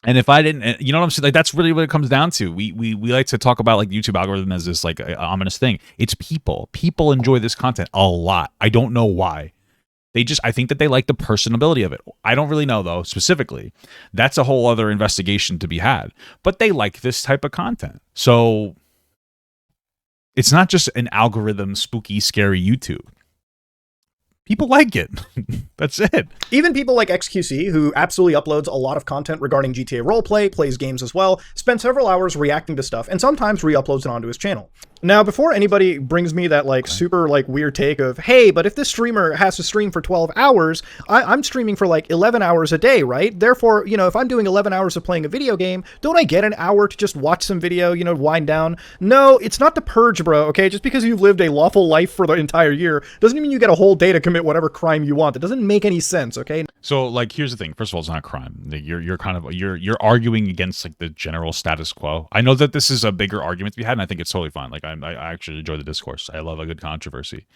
And if I didn't, you know what I'm saying? Like, that's really what it comes down to. We like to talk about like the YouTube algorithm as this like ominous thing. It's people. People enjoy this content a lot. I don't know why. I think that they like the personability of it. I don't really know though, specifically. That's a whole other investigation to be had. But they like this type of content. So it's not just an algorithm, spooky, scary YouTube. People like it. That's it. Even people like XQC, who absolutely uploads a lot of content regarding GTA roleplay, plays games as well, spend several hours reacting to stuff, and sometimes re-uploads it onto his channel. Now, before anybody brings me that like super like weird take of, hey, but if this streamer has to stream for 12 hours, I'm streaming for like 11 hours a day, right? Therefore, you know, if I'm doing 11 hours of playing a video game, don't I get an hour to just watch some video, you know, wind down? No, it's not the purge, bro, okay? Just because you've lived a lawful life for the entire year doesn't mean you get a whole day to commit whatever crime you want. That doesn't make any sense, okay? So, like, here's the thing. First of all, it's not a crime. You're kind of you're arguing against like the general status quo. I know that this is a bigger argument to be had, and I think it's totally fine. Like, I actually enjoy the discourse. I love a good controversy.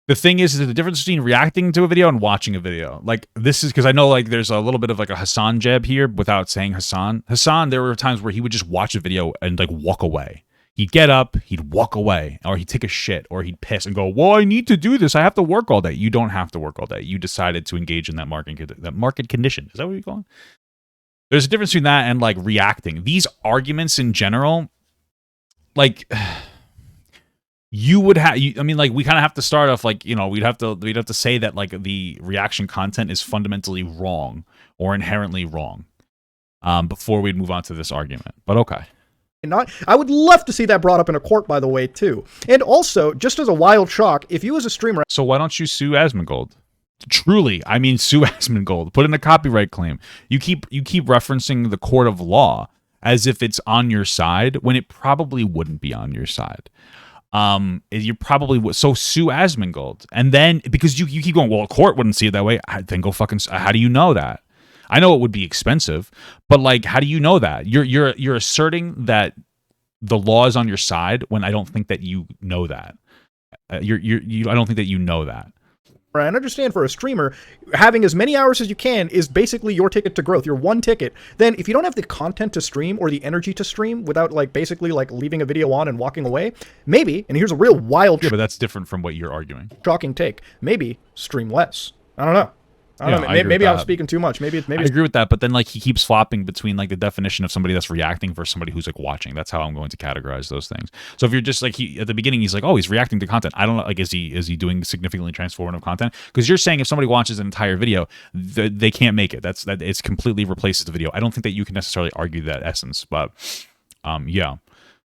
The thing is the difference between reacting to a video and watching a video. Like, this is because I know like there's a little bit of like a Hassan jab here without saying Hassan. Hassan, there were times where he would just watch a video and like walk away. He'd get up, he'd walk away, or he'd take a shit, or he'd piss and go, well, I need to do this. I have to work all day. You don't have to work all day. You decided to engage in that market condition. Is that what you call it? There's a difference between that and like reacting. These arguments in general, like, you would have, I mean, like, we kind of have to start off like, you know, we'd have to say that like the reaction content is fundamentally wrong or inherently wrong before we'd move on to this argument. But okay. I would love to see that brought up in a court, by the way, too. And also, just as a wild shock, if you as a streamer... So why don't you sue Asmongold? Truly, I mean, sue Asmongold. Put in a copyright claim. You keep referencing the court of law as if it's on your side, when it probably wouldn't be on your side. You probably would. So sue Asmongold. And then, because you keep going, well, a court wouldn't see it that way. Then go fucking... How do you know that? I know it would be expensive, but like, how do you know that? You're asserting that the law is on your side when I don't think that you know that. I don't think that you know that. I understand for a streamer, having as many hours as you can is basically your ticket to growth, your one ticket. Then if you don't have the content to stream or the energy to stream without like basically like leaving a video on and walking away, maybe, and here's a real wild, Yeah, but that's different from what you're arguing. shocking take, maybe stream less. I don't know. I don't know. Maybe I'm speaking too much. Maybe I agree with that, but then like he keeps flopping between like the definition of somebody that's reacting versus somebody who's like watching. That's how I'm going to categorize those things. So if you're just like at the beginning, he's like, oh, he's reacting to content. I don't know, like is he doing significantly transformative content? Because you're saying if somebody watches an entire video, they can't make it. That it's completely replaces the video. I don't think that you can necessarily argue that essence, but yeah,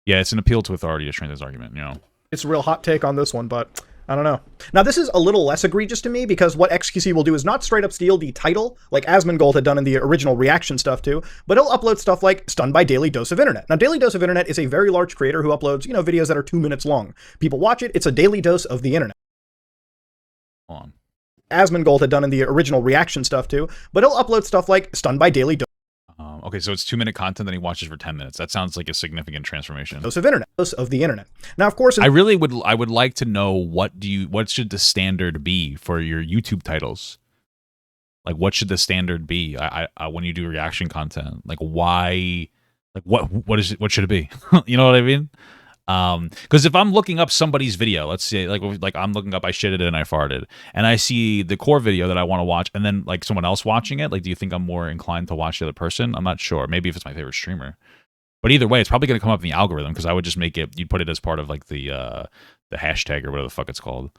it's an appeal to authority to train this argument. You know, it's a real hot take on this one, but I don't know. Now, this is a little less egregious to me because what XQC will do is not straight up steal the title, like Asmongold had done in the original reaction stuff too, but he'll upload stuff like Stunned by Daily Dose of Internet. Now, Daily Dose of Internet is a very large creator who uploads, videos that are 2 minutes long. People watch it. It's a daily dose of the internet. hold on. Asmongold had done in the original reaction stuff too, but he'll upload stuff like Stunned by Daily Okay, so it's 2-minute content that he watches for 10 minutes. That sounds like a significant transformation. Dose of Internet. Dose of the internet. Now, of course, I would like to know what should the standard be for your YouTube titles? Like, what should the standard be? I when you do reaction content, like why, like what should it be? You know what I mean? Because if I'm looking up somebody's video, let's say like I'm looking up I shitted and I farted, and I see the core video that I want to watch, and then like someone else watching it, like do you think I'm more inclined to watch the other person? I'm not sure. Maybe if it's my favorite streamer, but either way, it's probably going to come up in the algorithm because I would just make it. You'd put it as part of like the hashtag or whatever the fuck it's called.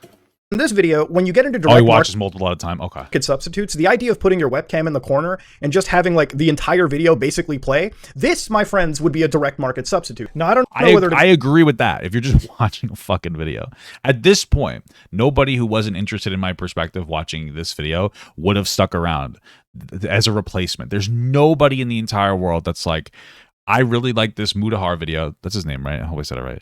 in this video, when you get into direct he watches multiple at a time. Okay. market substitutes, the idea of putting your webcam in the corner and just having like the entire video basically play, this, my friends, would be a direct market substitute. Now, I don't know whether I agree with that. If you're just watching a fucking video, at this point, nobody who wasn't interested in my perspective watching this video would have stuck around as a replacement. There's nobody in the entire world that's like, I really like this Mudahar video. That's his name, right? I hope I said it right.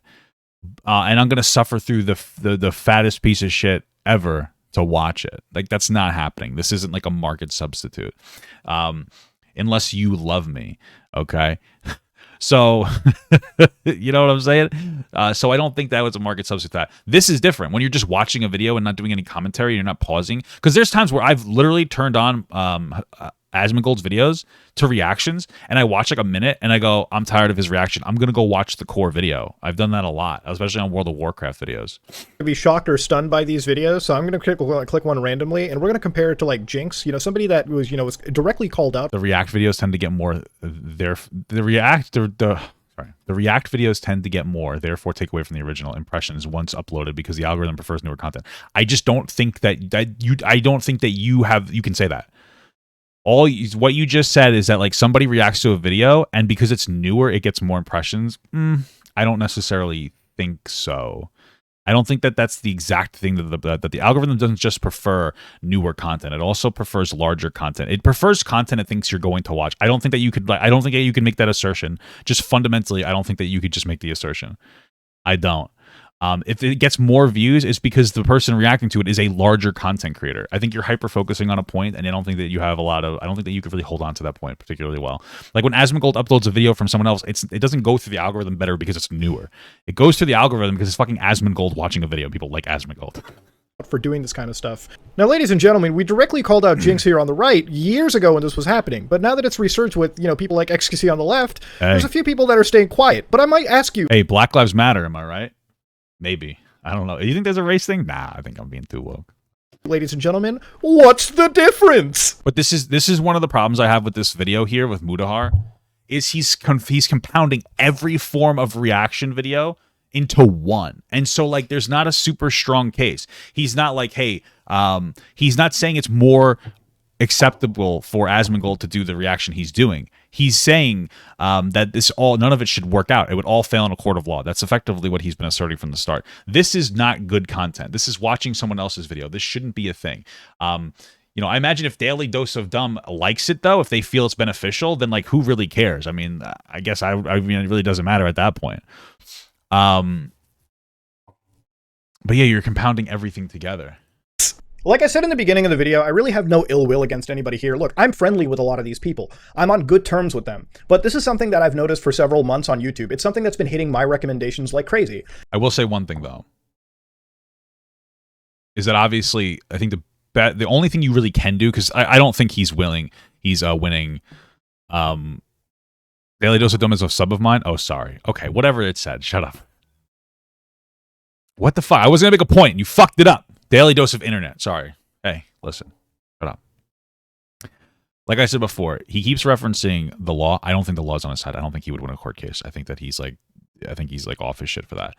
And I'm gonna suffer through the fattest piece of shit ever to watch it. Like, that's not happening. This isn't like a market substitute, unless you love me. Okay, so you know what I'm saying. So I don't think that was a market substitute. That this is different when you're just watching a video and not doing any commentary. You're not pausing, because there's times where I've literally turned on Asmongold's videos to reactions, and I watch like a minute and I go, I'm tired of his reaction. I'm gonna go watch the core video. I've done that a lot, especially on World of Warcraft videos. be shocked or stunned by these videos, so I'm gonna click one randomly, and we're gonna compare it to like Jinx, somebody that was was directly called out. The React videos tend to get more. The React videos tend to get more, therefore take away from the original impressions once uploaded, because the algorithm prefers newer content. I just don't think that you can say that. What you just said is that like somebody reacts to a video and because it's newer, it gets more impressions. I don't necessarily think so. I don't think that that's the exact thing that the algorithm doesn't just prefer newer content. It also prefers larger content. It prefers content it thinks you're going to watch. I don't think that you could. I don't think that you can make that assertion. Just fundamentally, I don't think that you could just make the assertion. I don't. If it gets more views, it's because the person reacting to it is a larger content creator. I think you're hyper focusing on a point, and I don't think that you have I don't think that you could really hold on to that point particularly well. Like when Asmongold uploads a video from someone else, it doesn't go through the algorithm better because it's newer. It goes through the algorithm because it's fucking Asmongold watching a video. People like Asmongold for doing this kind of stuff. Now, ladies and gentlemen, we directly called out Jinx here on the right years ago when this was happening, but now that it's researched with, people like XQC on the left, there's a few people that are staying quiet. But I might ask you, hey, Black Lives Matter, am I right? Maybe. I don't know. You think there's a race thing? Nah, I think I'm being too woke. Ladies and gentlemen, what's the difference? But this is one of the problems I have with this video here with Mudahar, is he's compounding every form of reaction video into one. And so like there's not a super strong case. He's not like, hey, he's not saying it's more acceptable for Asmongold to do the reaction he's doing. He's saying that none of it should work out. It would all fail in a court of law. That's effectively what he's been asserting from the start. This is not good content. This is watching someone else's video. This shouldn't be a thing. I imagine if Daily Dose of Dumb likes it, though, if they feel it's beneficial, then like who really cares? I mean, I guess it really doesn't matter at that point. But yeah, you're compounding everything together. Like I said in the beginning of the video, I really have no ill will against anybody here. Look, I'm friendly with a lot of these people. I'm on good terms with them. But this is something that I've noticed for several months on YouTube. It's something that's been hitting my recommendations like crazy. I will say one thing, though. is that obviously I think the only thing you really can do, because I don't think he's winning. Daily Dose of Dumb is a sub of mine. Oh, sorry. Okay, whatever it said. Shut up. What the fuck? I was gonna make a point. You fucked it up. Daily Dose of Internet. Sorry. Hey, listen. Shut up. Like I said before, he keeps referencing the law. I don't think the law's on his side. I don't think he would win a court case. I think that he's like off his shit for that.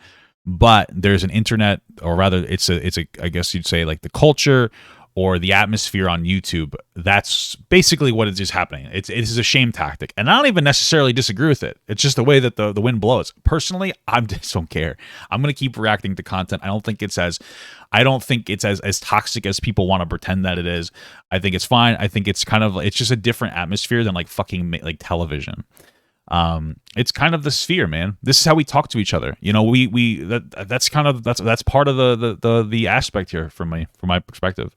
But there's an internet, or rather, it's a I guess you'd say like the culture or the atmosphere on YouTube. That's basically what is happening. It is a shame tactic, and I don't even necessarily disagree with it. It's just the way that the wind blows. Personally, I just don't care. I'm gonna keep reacting to content. I don't think it's as toxic as people want to pretend that it is. I think it's fine. I think it's just a different atmosphere than like fucking like television. It's kind of the sphere, man. This is how we talk to each other. You know, that's part of the aspect here from my perspective.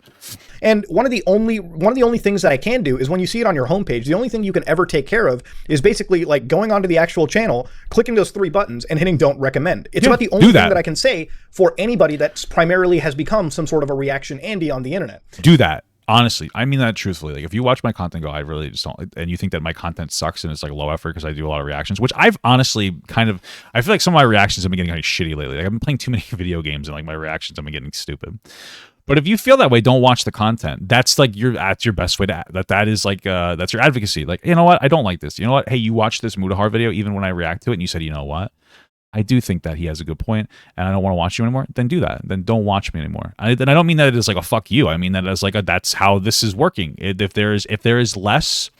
And one of the only things that I can do is when you see it on your homepage, the only thing you can ever take care of is basically like going onto the actual channel, clicking those 3 buttons and hitting don't recommend. It's about the only thing that I can say for anybody that's primarily has become some sort of a reaction Andy on the internet. Do that. Honestly, I mean that truthfully. Like, if you watch my content, I really just don't, and you think that my content sucks and it's like low effort because I do a lot of reactions, which I've honestly I feel like some of my reactions have been getting kind of shitty lately. Like, I've been playing too many video games and like my reactions have been getting stupid. But if you feel that way, don't watch the content. That's like that's your best way to that is like that's your advocacy. Like, you know what? I don't like this. You know what? Hey, you watched this Mudahar video even when I react to it and you said, you know what? I do think that he has a good point, and I don't want to watch you anymore. Then do that. Then don't watch me anymore. And I don't mean that it is like a fuck you. I mean that as like that's how this is working. If there is less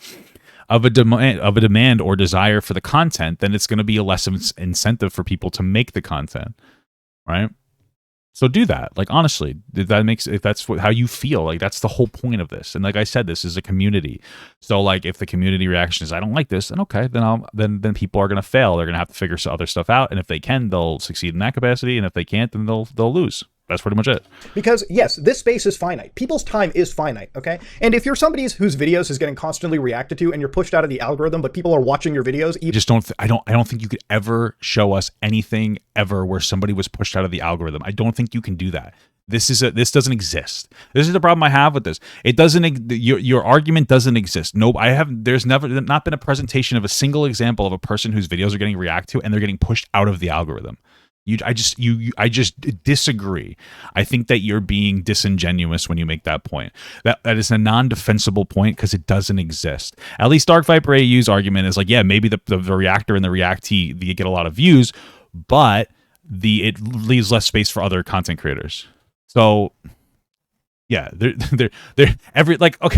of a demand or desire for the content, then it's going to be a less incentive for people to make the content, right? So do that. Like, honestly, if that's how you feel, like that's the whole point of this. And like I said, this is a community. So like if the community reaction is I don't like this, then okay, then people are gonna fail. They're gonna have to figure some other stuff out. And if they can, they'll succeed in that capacity. And if they can't, then they'll lose. That's pretty much it. Because yes, this space is finite. People's time is finite, okay? And if you're somebody whose videos is getting constantly reacted to and you're pushed out of the algorithm, but people are watching your videos, I don't think you could ever show us anything ever where somebody was pushed out of the algorithm. I don't think you can do that. This doesn't exist. This is the problem I have with this. It doesn't. Your argument doesn't exist. No, there's never not been a presentation of a single example of a person whose videos are getting reacted to and they're getting pushed out of the algorithm. I just disagree. I think that you're being disingenuous when you make that point. That is a non-defensible point because it doesn't exist. At least Dark Viper AU's argument is like, yeah, maybe the reactor and the reactee they get a lot of views, but it leaves less space for other content creators. So yeah, they're every like for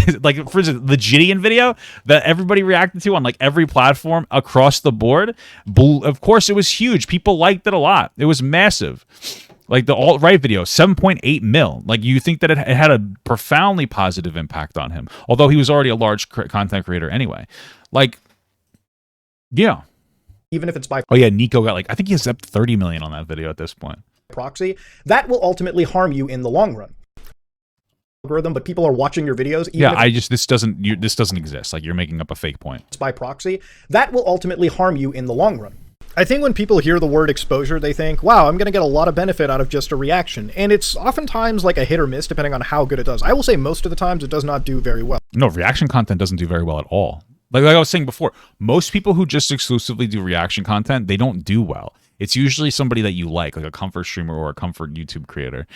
instance the Gideon video that everybody reacted to on like every platform across the board. Of course, it was huge. People liked it a lot. It was massive. Like the alt-right video, 7.8 mil. Like you think that it had a profoundly positive impact on him, although he was already a large content creator anyway. Like, yeah. Even if it's by Nico got like I think he has up 30 million on that video at this point. Proxy, that will ultimately harm you in the long run. Algorithm, but people are watching your videos. This doesn't exist. Like you're making up a fake point. It's by proxy. That will ultimately harm you in the long run. I think when people hear the word exposure, they think, wow, I'm going to get a lot of benefit out of just a reaction. And it's oftentimes like a hit or miss depending on how good it does. I will say most of the times it does not do very well. No, reaction content doesn't do very well at all. Like I was saying before, most people who just exclusively do reaction content, they don't do well. It's usually somebody that you like a comfort streamer or a comfort YouTube creator.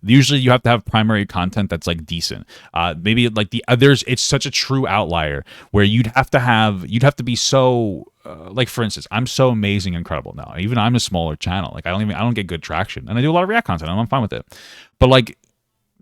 Usually you have to have primary content that's like decent. Maybe like it's such a true outlier where you'd have to be so like for instance, I'm so amazing, incredible now. Even I'm a smaller channel. Like I don't get good traction, and I do a lot of React content, and I'm fine with it. But like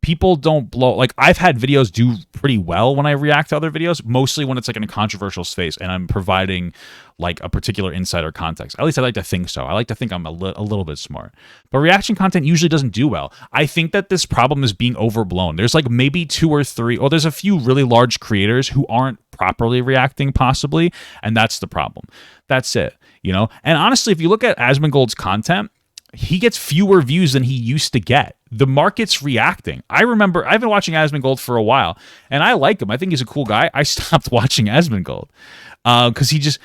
people don't blow. Like I've had videos do pretty well when I react to other videos, mostly when it's like in a controversial space and I'm providing like a particular insight or context. At least I like to think so. I like to think I'm a little bit smart. But reaction content usually doesn't do well. I think that this problem is being overblown. There's like maybe 2 or 3, or there's a few really large creators who aren't properly reacting possibly, and that's the problem. That's it, And honestly, if you look at Asmongold's content, he gets fewer views than he used to get. the market's reacting. I remember I've been watching Asmongold for a while, and I like him. I think he's a cool guy. I stopped watching Asmongold because he just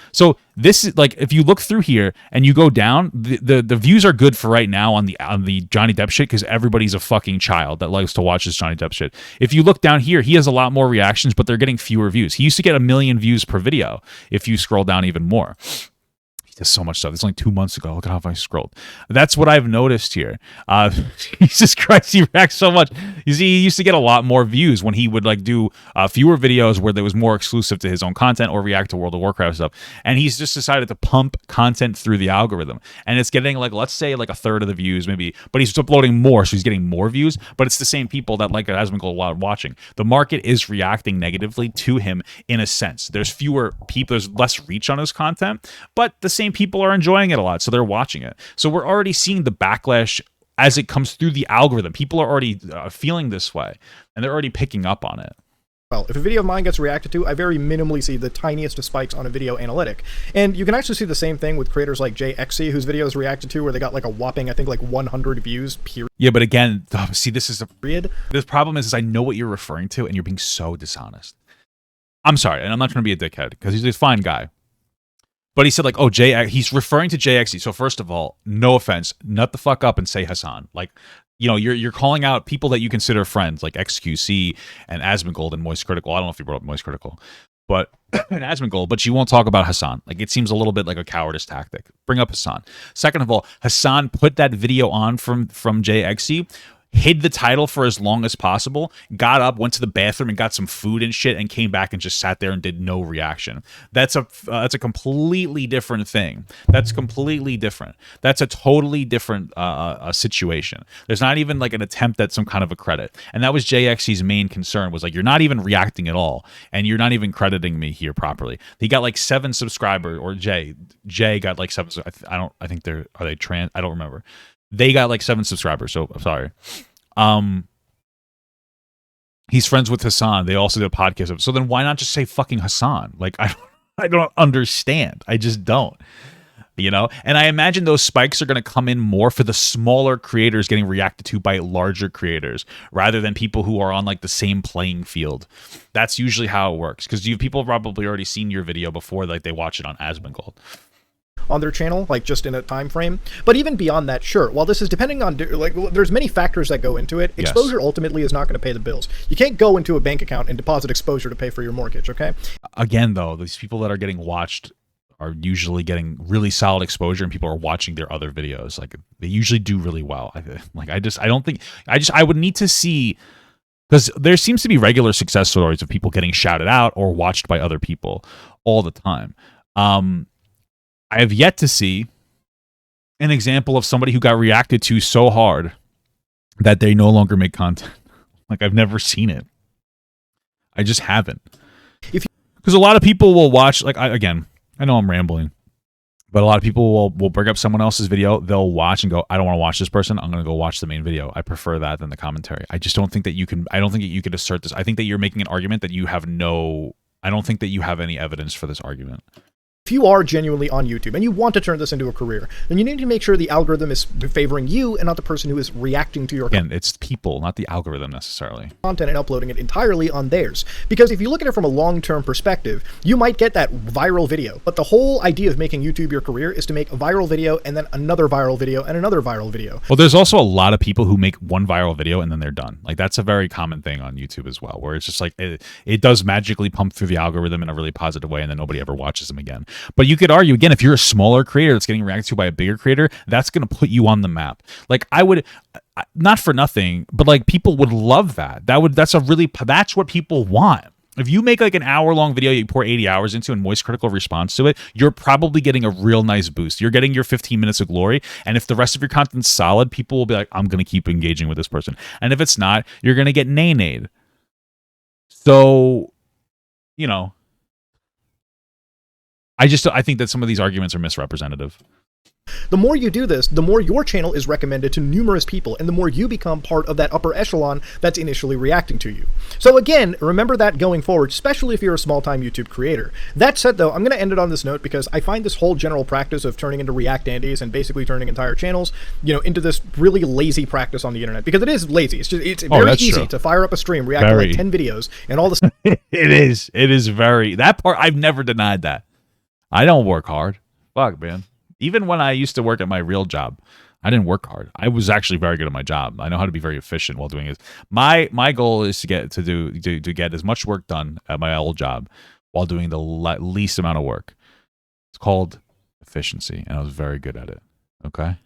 this is like, if you look through here and you go down, the views are good for right now on the Johnny Depp shit because everybody's a fucking child that likes to watch this Johnny Depp shit. If you look down here, he has a lot more reactions, but they're getting fewer views. He used to get 1 million views per video if you scroll down even more. He does so much stuff. It's only 2 months ago. Look how I scrolled. That's what I've noticed here. Jesus Christ, he reacts so much. You see, he used to get a lot more views when he would like do fewer videos where there was more exclusive to his own content or react to World of Warcraft stuff. And he's just decided to pump content through the algorithm. And it's getting like, let's say like 1/3 of the views maybe, but he's uploading more, so he's getting more views, but it's the same people that like Asmongold while watching. The market is reacting negatively to him in a sense. There's fewer people, there's less reach on his content, but the same people are enjoying it a lot, so they're watching it. So we're already seeing the backlash as it comes through the algorithm. People are already feeling this way, and they're already picking up on it. Well, if a video of mine gets reacted to, I very minimally see the tiniest of spikes on a video analytic. And you can actually see the same thing with creators like JXC, whose videos reacted to, where they got like a whopping, I think, like 100 views, period. Yeah, but again, see, this is a period. The problem is I know what you're referring to, and you're being so dishonest. I'm sorry, and I'm not trying to be a dickhead, because he's a fine guy. But he said, like, oh, he's referring to JXE. So first of all, no offense, nut the fuck up and say Hassan. Like, you know, you're calling out people that you consider friends, like XQC and Asmongold and Moist Critical. I don't know if you brought up Moist Critical, but and Asmongold, but you won't talk about Hassan. Like, it seems a little bit like a cowardice tactic. Bring up Hassan. Second of all, Hassan put that video on from JXE, hid the title for as long as possible, got up, went to the bathroom and got some food and shit, and came back and just sat there and did no reaction. That's a completely different thing. That's completely different. That's a totally different situation. There's not even like an attempt at some kind of a credit. And that was JXC's main concern, was like, you're not even reacting at all, and you're not even crediting me here properly. He got like 7 subscribers, or Jay got like 7. I think are they trans? I don't remember. They got like 7 subscribers, so I'm sorry. He's friends with Hassan. They also did a podcast. So then why not just say fucking Hassan? Like, I don't understand. I just don't. You know? And I imagine those spikes are going to come in more for the smaller creators getting reacted to by larger creators, rather than people who are on like the same playing field. That's usually how it works, because people have probably already seen your video before, like they watch it on Asmongold. On their channel, like just in a time frame. But even beyond that, sure, while this is depending on, like, there's many factors that go into it, exposure ultimately is not going to pay the bills. You can't go into a bank account and deposit exposure to pay for your mortgage, okay? Again, though, these people that are getting watched are usually getting really solid exposure, and people are watching their other videos. Like, they usually do really well. I would need to see, because there seems to be regular success stories of people getting shouted out or watched by other people all the time. I have yet to see an example of somebody who got reacted to so hard that they no longer make content. Like, I've never seen it. I just haven't. Because a lot of people will watch, like, again, I know I'm rambling, but a lot of people will bring up someone else's video, they'll watch and go, I don't want to watch this person, I'm going to go watch the main video. I prefer that than the commentary. I just don't think that you can, I don't think that you can assert this. I think that you're making an argument that you have I don't think that you have any evidence for this argument. If you are genuinely on YouTube and you want to turn this into a career, then you need to make sure the algorithm is favoring you and not the person who is reacting to your content. Again, it's people, not the algorithm necessarily. Content and uploading it entirely on theirs. Because if you look at it from a long-term perspective, you might get that viral video. But the whole idea of making YouTube your career is to make a viral video and then another viral video and another viral video. Well, there's also a lot of people who make one viral video and then they're done. Like, that's a very common thing on YouTube as well, where it's just like it does magically pump through the algorithm in a really positive way, and then nobody ever watches them again. But you could argue, again, if you're a smaller creator that's getting reacted to by a bigger creator, that's going to put you on the map. Like, I would, not for nothing, but like, people would love that. That's what people want. If you make like an hour-long video you pour 80 hours into and Moist Critical responds to it, you're probably getting a real nice boost. You're getting your 15 minutes of glory, and if the rest of your content's solid, people will be like, I'm going to keep engaging with this person. And if it's not, you're going to get nay-nayed. So, you know, I think that some of these arguments are misrepresentative. The more you do this, the more your channel is recommended to numerous people, and the more you become part of that upper echelon that's initially reacting to you. So again, remember that going forward, especially if you're a small-time YouTube creator. That said though, I'm going to end it on this note because I find this whole general practice of turning into React Andes and basically turning entire channels, you know, into this really lazy practice on the internet, because it is lazy. It's very easy to fire up a stream, react to like 10 videos, and all this. It is very, that part, I've never denied that. I don't work hard. Fuck, man. Even when I used to work at my real job, I didn't work hard. I was actually very good at my job. I know how to be very efficient while doing it. My goal is to get as much work done at my old job while doing the least amount of work. It's called efficiency, and I was very good at it. Okay.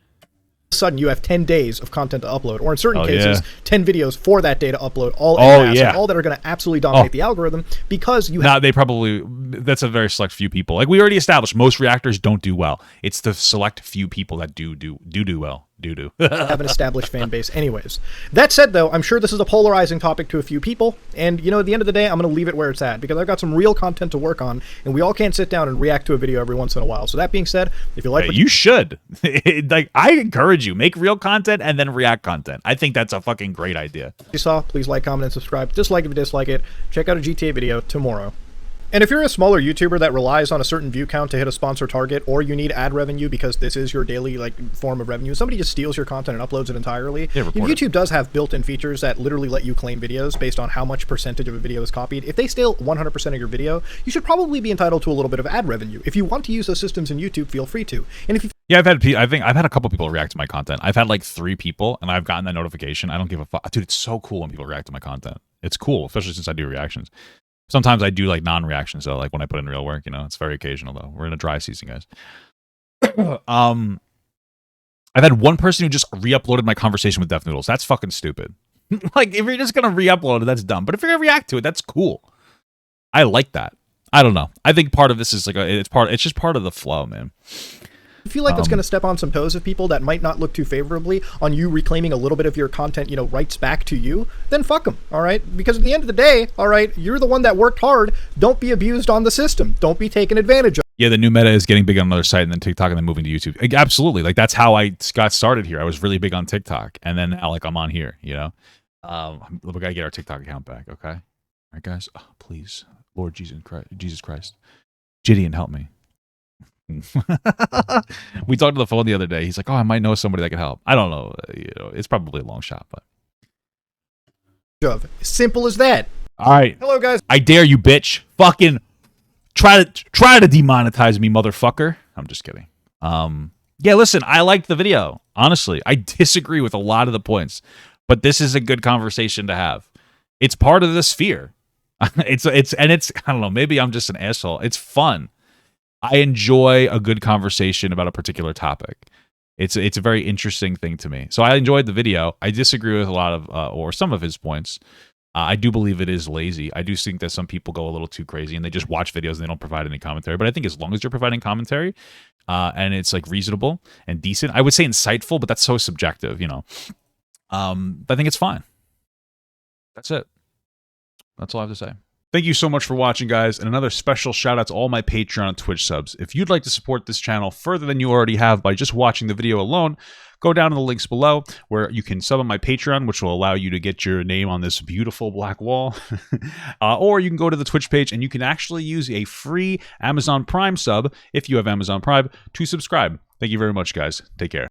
Sudden you have 10 days of content to upload, or in certain cases 10 videos for that day to upload, all all that are going to absolutely dominate the algorithm, because you have that's a very select few people. Like we already established, most reactors don't do well. It's the select few people that do well. Have an established fan base anyways. That said though, I'm sure this is a polarizing topic to a few people, and you know, at the end of the day, I'm going to leave it where it's at, because I've got some real content to work on, and we all can't sit down and react to a video every once in a while. So that being said, if you like you should like, I encourage you, make real content and then react content. I think that's a fucking great idea. You saw, please like, comment, and subscribe. Dislike if you dislike it. Check out a GTA video tomorrow. And if you're a smaller YouTuber that relies on a certain view count to hit a sponsor target, or you need ad revenue because this is your daily form of revenue, somebody just steals your content and uploads it entirely. YouTube does have built-in features that literally let you claim videos based on how much percentage of a video is copied. If they steal 100% of your video, you should probably be entitled to a little bit of ad revenue. If you want to use those systems in YouTube, feel free to. And if you I've had a couple people react to my content. I've had like 3 people, and I've gotten that notification. I don't give a fuck, dude. It's so cool when people react to my content. It's cool, especially since I do reactions. Sometimes I do like non-reactions though, like when I put in real work, you know. It's very occasional though. We're in a dry season, guys. I've had one person who just re-uploaded my conversation with Def Noodles. That's fucking stupid. Like, if you're just gonna re-upload it, that's dumb. But if you're gonna react to it, that's cool. I like that. I don't know. I think part of this is like it's just part of the flow, man. I feel like it's going to step on some toes of people that might not look too favorably on you reclaiming a little bit of your content, you know, rights back to you, then fuck them, all right? Because at the end of the day, all right, you're the one that worked hard. Don't be abused on the system. Don't be taken advantage of. Yeah, the new meta is getting big on another site, and then TikTok, and then moving to YouTube. Like, absolutely. Like, that's how I got started here. I was really big on TikTok, and then now, like, I'm on here, you know? We got to get our TikTok account back, okay? All right, guys? Oh, please. Lord Jesus Christ. Gideon, help me. We talked on the phone the other day. He's like, "Oh, I might know somebody that can help." I don't know. You know, it's probably a long shot, but simple as that. All right. Hello, guys. I dare you, bitch. Fucking try to demonetize me, motherfucker. I'm just kidding. Yeah, listen, I liked the video. Honestly, I disagree with a lot of the points, but this is a good conversation to have. It's part of the sphere. It's I don't know. Maybe I'm just an asshole. It's fun. I enjoy a good conversation about a particular topic. It's a very interesting thing to me. So I enjoyed the video. I disagree with a lot of or some of his points. I do believe it is lazy. I do think that some people go a little too crazy and they just watch videos and they don't provide any commentary. But I think as long as you're providing commentary and it's like reasonable and decent, I would say insightful, but that's so subjective, you know. I think it's fine. That's it. That's all I have to say. Thank you so much for watching, guys, and another special shout out to all my Patreon and Twitch subs. If you'd like to support this channel further than you already have by just watching the video alone, go down to the links below where you can sub on my Patreon, which will allow you to get your name on this beautiful black wall. Or you can go to the Twitch page and you can actually use a free Amazon Prime sub, if you have Amazon Prime, to subscribe. Thank you very much, guys. Take care.